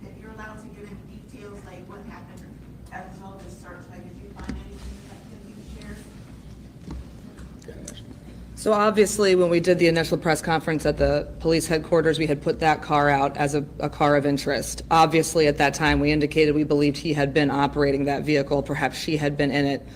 if you're allowed to give any details, like what happened as a result of the search, like if you find anything that can be shared. So obviously, when we did the initial press conference at the police headquarters, we had put that car out as a car of interest. Obviously, at that time, we indicated we believed he had been operating that vehicle. Perhaps she had been in it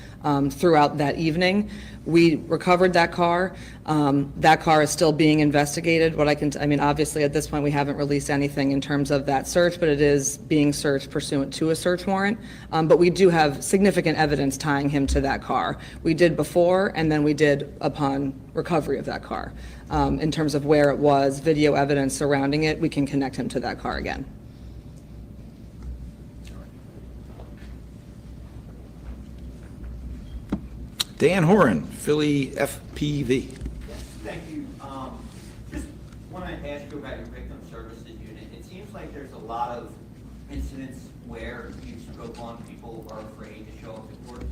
throughout that evening. We recovered that car. That car is still being investigated. Obviously, at this point, we haven't released anything in terms of that search, but it is being searched pursuant to a search warrant. But we do have significant evidence tying him to that car. We did before, and then we did upon recovery of that car. In terms of where it was, video evidence surrounding it, we can connect him to that car again. Dan Horan, Philly FPV. Yes, thank you. Just want to ask you about your victim services unit. It seems like there's a lot of incidents where you spoke on people are afraid to show up to court.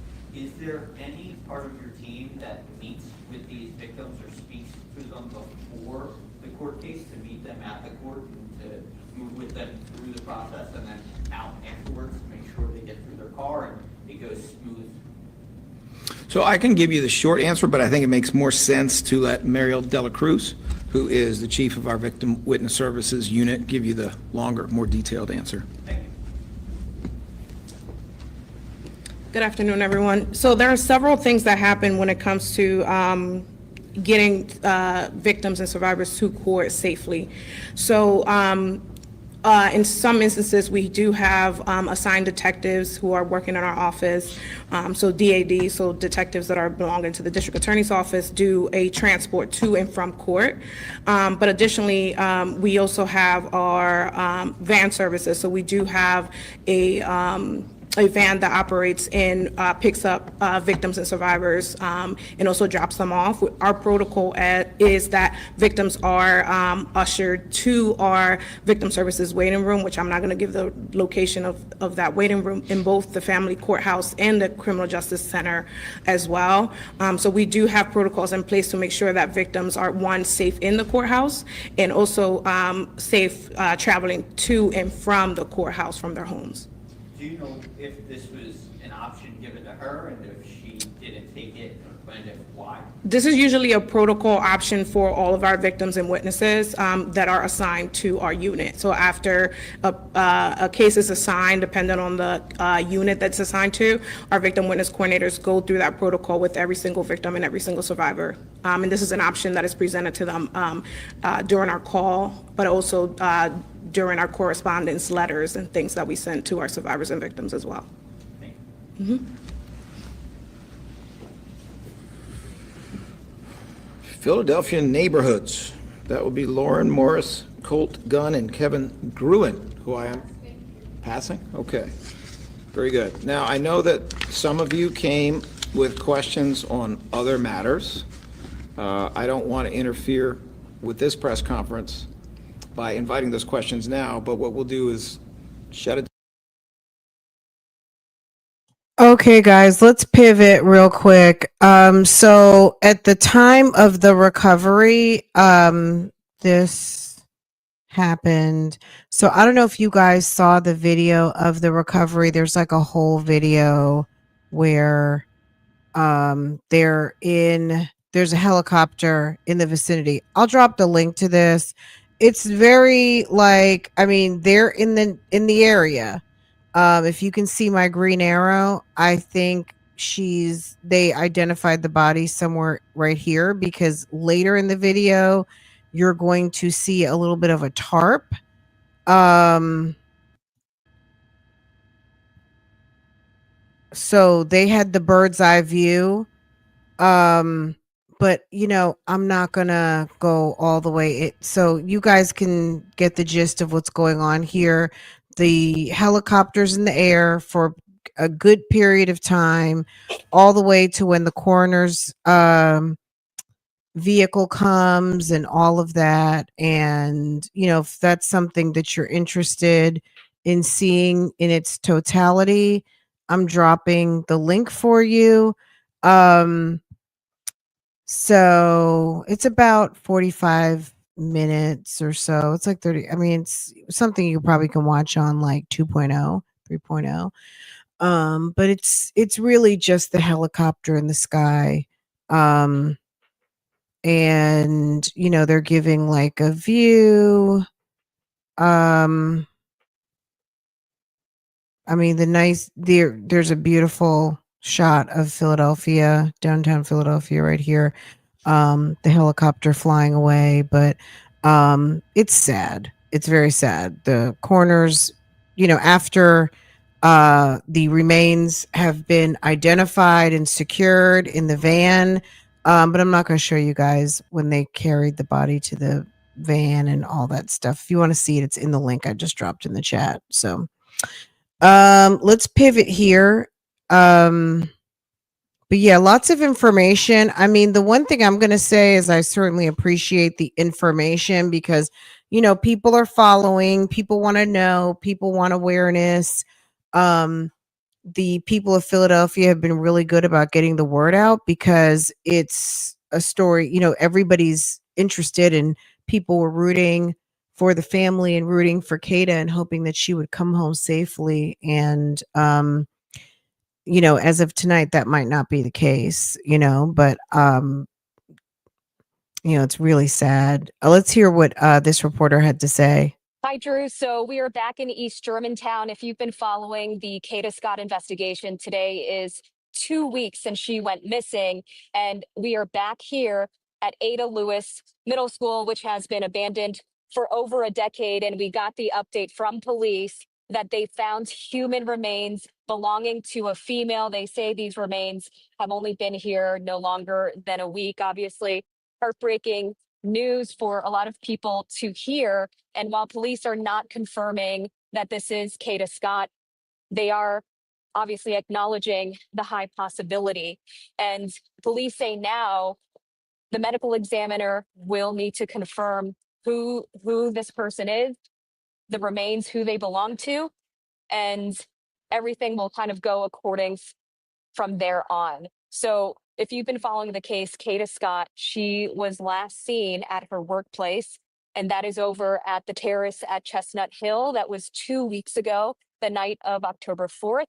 is there any part of your team that meets with these victims or speaks to them before the court case, to meet them at the court and to move with them through the process and then out afterwards to make sure they get through their car and it goes smooth? So I can give you the short answer, but I think it makes more sense to let Mariel Dela Cruz, who is the chief of our Victim Witness Services unit, give you the longer, more detailed answer. Thank you. Good afternoon, everyone. So there are several things that happen when it comes to getting victims and survivors to court safely. So in some instances, we do have assigned detectives who are working in our office. So DAD, so detectives that are belonging to the district attorney's office, do a transport to and from court. But additionally, we also have our van services. So we do have a van that operates and picks up victims and survivors and also drops them off. Our protocol is that victims are ushered to our victim services waiting room, which I'm not going to give the location of that waiting room, in both the family courthouse and the criminal justice center as well. So we do have protocols in place to make sure that victims are, one, safe in the courthouse, and also safe traveling to and from the courthouse from their homes. Do you know if this was an option given to her and if she didn't take it, and if why? This is usually a protocol option for all of our victims and witnesses that are assigned to our unit. So after a case is assigned, depending on the unit that's assigned to, our victim witness coordinators go through that protocol with every single victim and every single survivor. And this is an option that is presented to them during our call, but also during our correspondence letters and things that we send to our survivors and victims as well. Philadelphia neighborhoods. That would be Lauren Morris, Colt Gunn, and Kevin Gruen, who I am passing? Okay. Very good. Now, I know that some of you came with questions on other matters. I don't want to interfere with this press conference by inviting those questions now, but what we'll do is shut it. Okay, guys, let's pivot real quick. So at the time of the recovery, this happened. So I don't know if you guys saw the video of the recovery. There's like a whole video where there's a helicopter in the vicinity. I'll drop the link to this. It's very they're in the area. If you can see my green arrow, I think they identified the body somewhere right here, because later in the video you're going to see a little bit of a tarp. So they had the bird's eye view. But I'm not gonna go all the way. So you guys can get the gist of what's going on here. The helicopter's in the air for a good period of time, all the way to when the coroner's vehicle comes and all of that. And if that's something that you're interested in seeing in its totality, I'm dropping the link for you. So it's about 45 minutes or so. It's like 30. I mean, it's something you probably can watch on like 2.0, 3.0. But it's really just the helicopter in the sky. And they're giving like a view. I mean, there's a beautiful shot of Philadelphia, downtown Philadelphia right here. The helicopter flying away, but it's sad. It's very sad. The coroners, after the remains have been identified and secured in the van, but I'm not going to show you guys when they carried the body to the van and all that stuff. If you want to see it, it's in the link I just dropped in the chat. So let's pivot here. But yeah, lots of information. I mean, the one thing I'm going to say is I certainly appreciate the information, because, people are following, people want to know, people want awareness. the people of Philadelphia have been really good about getting the word out because it's a story, everybody's interested and people were rooting for the family and rooting for Kada and hoping that she would come home safely. And, as of tonight, that might not be the case, but, it's really sad. Let's hear what this reporter had to say. Hi, Drew. So we are back in East Germantown. If you've been following the Kada Scott investigation, today is 2 weeks since she went missing. And we are back here at Ada Lewis Middle School, which has been abandoned for over a decade. And we got the update from police that they found human remains belonging to a female. They say these remains have only been here no longer than a week. Obviously, heartbreaking news for a lot of people to hear. And while police are not confirming that this is Kada Scott, they are obviously acknowledging the high possibility. And police say now the medical examiner will need to confirm who this person is, the remains, who they belong to, and everything will kind of go according from there on. So if you've been following the case, Kada Scott, she was last seen at her workplace, and that is over at the terrace at Chestnut Hill. That was 2 weeks ago, the night of October 4th.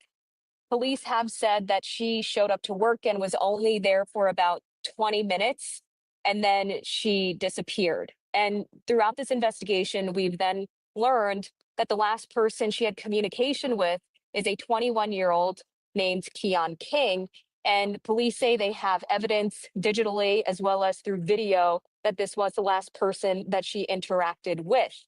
Police have said that she showed up to work and was only there for about 20 minutes, and then she disappeared. And throughout this investigation, we've then learned that the last person she had communication with is a 21-year-old named Keon King. And police say they have evidence digitally as well as through video that this was the last person that she interacted with.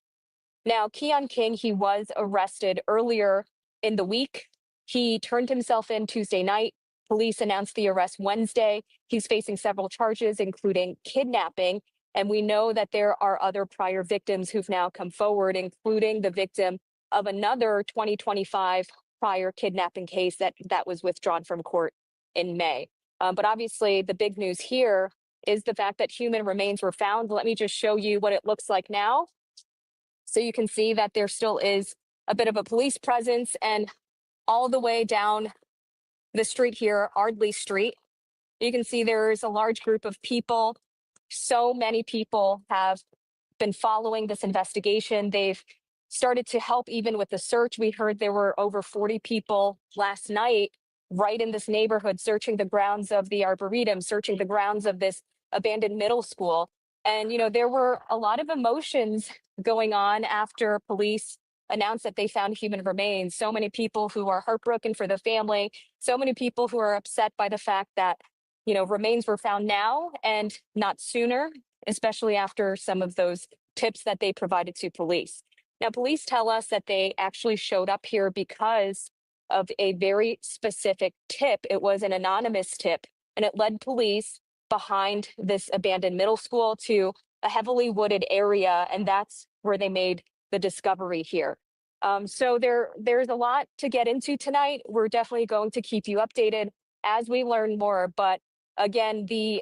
Now, Keon King, he was arrested earlier in the week. He turned himself in Tuesday night. Police announced the arrest Wednesday. He's facing several charges, including kidnapping. And we know that there are other prior victims who've now come forward, including the victim of another 2025 prior kidnapping case that was withdrawn from court in May. But obviously, the big news here is the fact that human remains were found. Let me just show you what it looks like now. So you can see that there still is a bit of a police presence, and all the way down the street here, Ardley Street, you can see there's a large group of people. So many people have been following this investigation. They've started to help even with the search. We heard there were over 40 people last night right in this neighborhood searching the grounds of the Arboretum, searching the grounds of this abandoned middle school. And, there were a lot of emotions going on after police announced that they found human remains. So many people who are heartbroken for the family, so many people who are upset by the fact that, remains were found now and not sooner, especially after some of those tips that they provided to police. Now, police tell us that they actually showed up here because of a very specific tip. It was an anonymous tip, and it led police behind this abandoned middle school to a heavily wooded area, and that's where they made the discovery here. So there's a lot to get into tonight. We're definitely going to keep you updated as we learn more. But again, the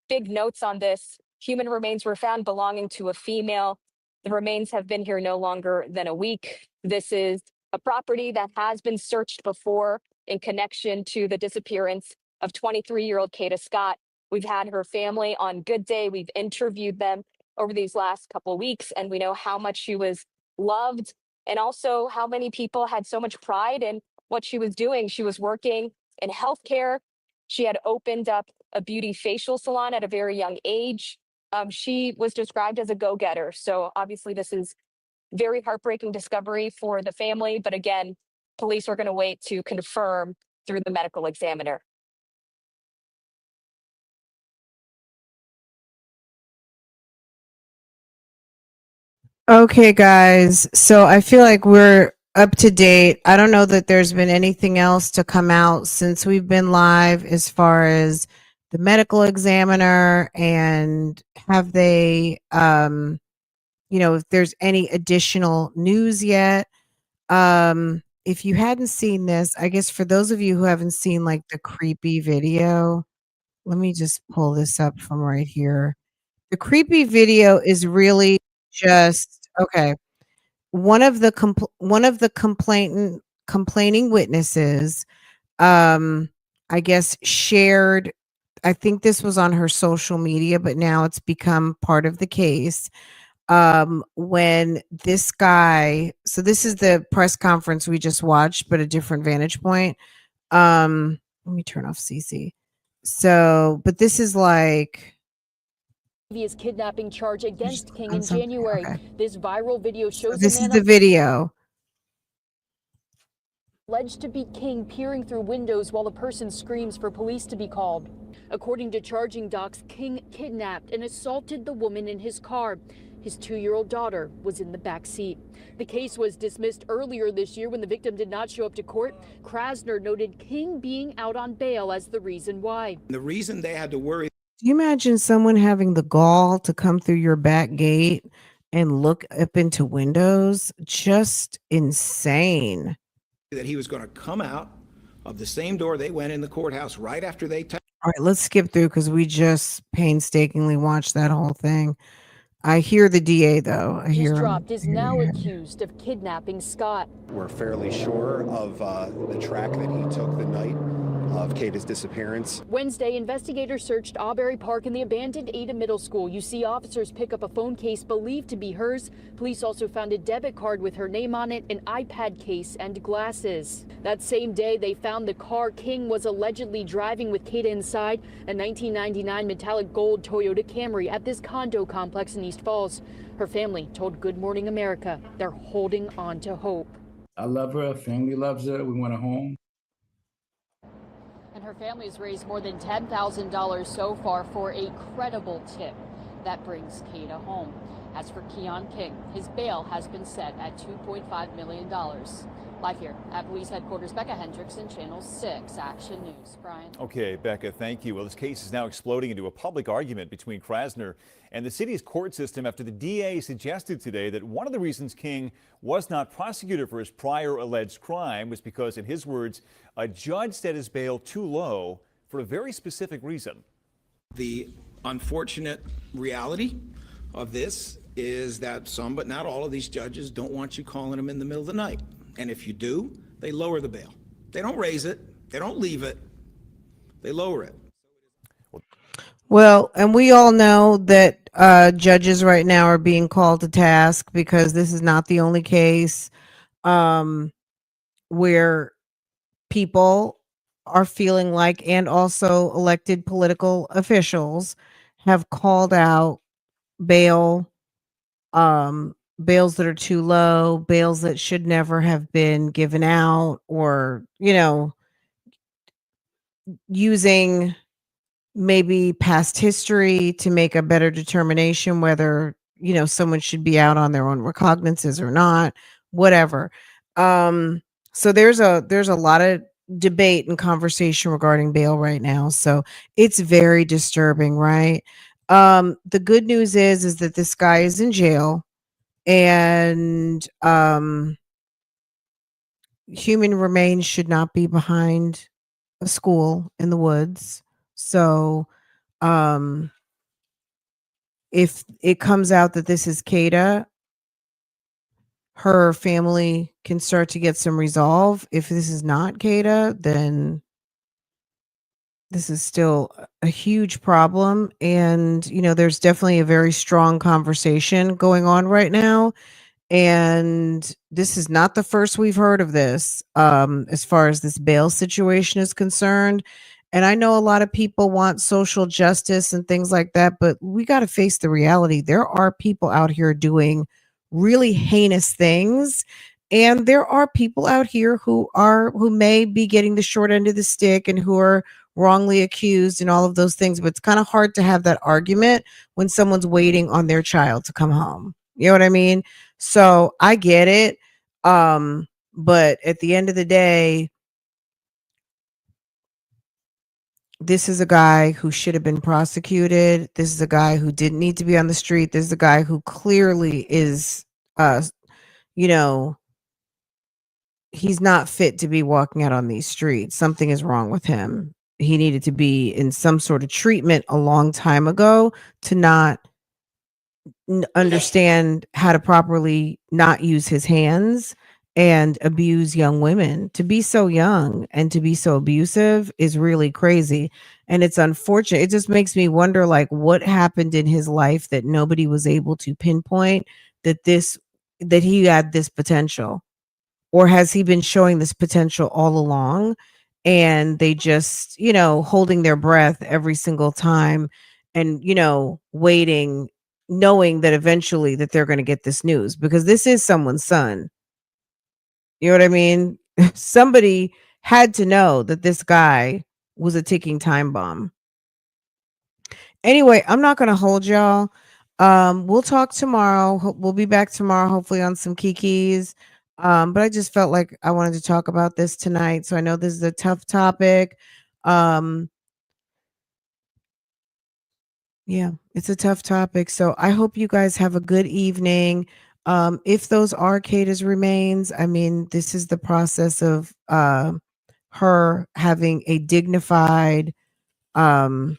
big notes on this: human remains were found belonging to a female. The remains have been here no longer than a week. This is a property that has been searched before in connection to the disappearance of 23-year-old Kada Scott. We've had her family on Good Day. We've interviewed them over these last couple of weeks, and we know how much she was loved and also how many people had so much pride in what she was doing. She was working in healthcare. She had opened up a beauty facial salon at a very young age. She was described as a go-getter. So obviously this is very heartbreaking discovery for the family. But again, police are going to wait to confirm through the medical examiner. Okay, guys. So I feel like we're up to date. I don't know that there's been anything else to come out since we've been live as far as the medical examiner, and have they, if there's any additional news yet. If you hadn't seen this, I guess for those of you who haven't seen like the creepy video, let me just pull this up from right here. The creepy video is really just okay. One of the complainant complaining witnesses, I guess shared, I think this was on her social media, but now it's become part of the case. When this guy, so this is the press conference we just watched, but a different vantage point. Let me turn off CC. So, but this is like Previous kidnapping charge against King in something. January. Okay. This viral video So shows this a is man the video. alleged to be King peering through windows while a person screams for police to be called. According to charging docs, King kidnapped and assaulted the woman in his car. His 2-year-old daughter was in the back seat. The case was dismissed earlier this year when the victim did not show up to court. Krasner noted King being out on bail as the reason why. The reason they had to worry. Do you imagine someone having the gall to come through your back gate and look up into windows? Just insane. That he was going to come out of the same door they went in the courthouse right after they. All right, let's skip through because we just painstakingly watched that whole thing. I hear the DA though. I hear him. Dropped is now accused of kidnapping Scott. We're fairly sure of the track that he took the night of Kada's disappearance. Wednesday, investigators searched Auberry Park and the abandoned Ada Middle School. You see officers pick up a phone case believed to be hers. Police also found a debit card with her name on it, an iPad case, and glasses. That same day, they found the car King was allegedly driving with Kada inside, a 1999 metallic gold Toyota Camry at this condo complex in East Falls. Her family told Good Morning America they're holding on to hope. I love her. Family loves her. We want her home. And her family has raised more than $10,000 so far for a credible tip that brings Kada home. As for Keon King, his bail has been set at $2.5 million. Live here at police headquarters, Becca Hendrickson, Channel 6 Action News. Brian. Okay, Becca, thank you. Well, this case is now exploding into a public argument between Krasner and the city's court system after the DA suggested today that one of the reasons King was not prosecuted for his prior alleged crime was because, in his words, a judge set his bail too low for a very specific reason. The unfortunate reality of this is that some, but not all of these judges don't want you calling them in the middle of the night. And if you do, they lower the bail. They don't raise it. They don't leave it. They lower it. Well, and we all know that judges right now are being called to task because this is not the only case where people are feeling like, and also elected political officials have called out bails that are too low, bails that should never have been given out, or, using maybe past history to make a better determination whether, someone should be out on their own recognizances or not, whatever. So there's a lot of debate and conversation regarding bail right now. So it's very disturbing, right? The good news is that this guy is in jail, and human remains should not be behind a school in the woods. So if it comes out that this is Kada, her family can start to get some resolve. If this is not Kada, then this is still a huge problem. And, there's definitely a very strong conversation going on right now. And this is not the first we've heard of this, as far as this bail situation is concerned. And I know a lot of people want social justice and things like that, but we got to face the reality. There are people out here doing really heinous things. And there are people out here who may be getting the short end of the stick and who are wrongly accused and all of those things. But it's kind of hard to have that argument when someone's waiting on their child to come home. You know what I mean? So I get it. But at the end of the day, this is a guy who should have been prosecuted. This is a guy who didn't need to be on the street. This is a guy who clearly is, he's not fit to be walking out on these streets. Something is wrong with him. He needed to be in some sort of treatment a long time ago to not understand how to properly not use his hands and abuse young women. To be so young and to be so abusive is really crazy. And it's unfortunate. It just makes me wonder, like, what happened in his life that nobody was able to pinpoint that he had this potential, or has he been showing this potential all along, and they just, holding their breath every single time, and, waiting, knowing that eventually that they're going to get this news, because this is someone's son. You know what I mean? Somebody had to know that this guy was a ticking time bomb. Anyway, I'm not going to hold y'all. We'll talk tomorrow. We'll be back tomorrow, hopefully on some kikis. But I just felt like I wanted to talk about this tonight. So I know this is a tough topic. Yeah, it's a tough topic. So I hope you guys have a good evening. If those are Kata's remains, I mean, this is the process of her having a dignified um,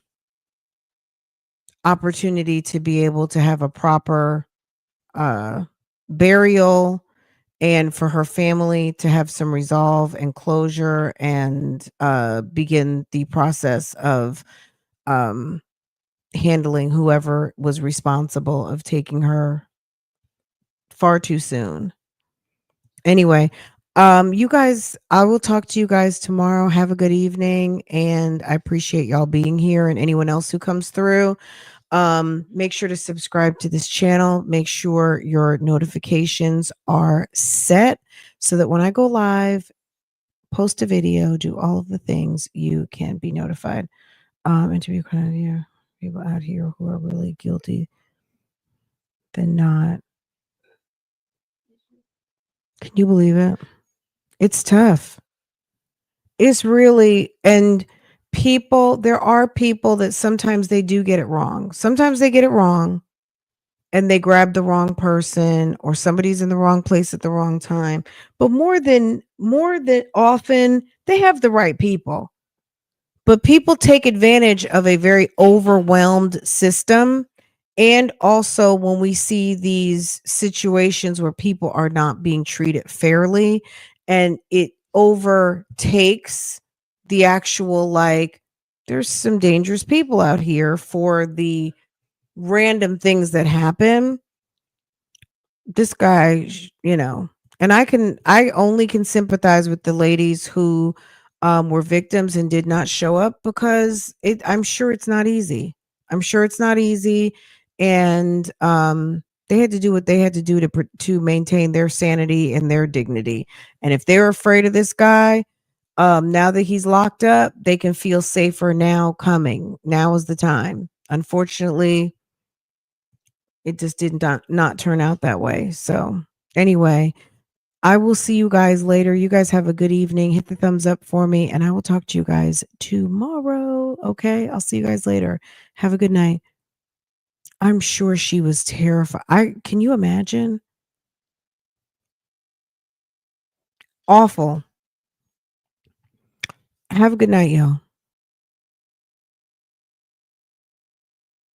opportunity to be able to have a proper burial, and for her family to have some resolve and closure, and begin the process of um, handling whoever was responsible of taking her far too soon. Anyway, you guys, I will talk to you guys tomorrow. Have a good evening, and I appreciate y'all being here, and anyone else who comes through. Make sure to subscribe to this channel. Make sure your notifications are set so that when I go live, post a video, do all of the things, you can be notified. Interview kind of, yeah, people out here who are really guilty than not. Can you believe it? It's tough. It's really, and there are people that sometimes they do get it wrong. Sometimes they get it wrong and they grab the wrong person, or somebody's in the wrong place at the wrong time. But more than often, they have the right people. But people take advantage of a very overwhelmed system. And also, when we see these situations where people are not being treated fairly, and it overtakes the actual, like, there's some dangerous people out here for the random things that happen. This guy, and I only can sympathize with the ladies who were victims and did not show up, because I'm sure it's not easy. I'm sure it's not easy. And they had to do what they had to do to maintain their sanity and their dignity. And if they're afraid of this guy, now that he's locked up, they can feel safer now coming. Now is the time. Unfortunately, it just did not turn out that way. So anyway, I will see you guys later. You guys have a good evening. Hit the thumbs up for me, and I will talk to you guys tomorrow. Okay, I'll see you guys later. Have a good night. I'm sure she was terrified. Can you imagine? Awful. Have a good night, y'all.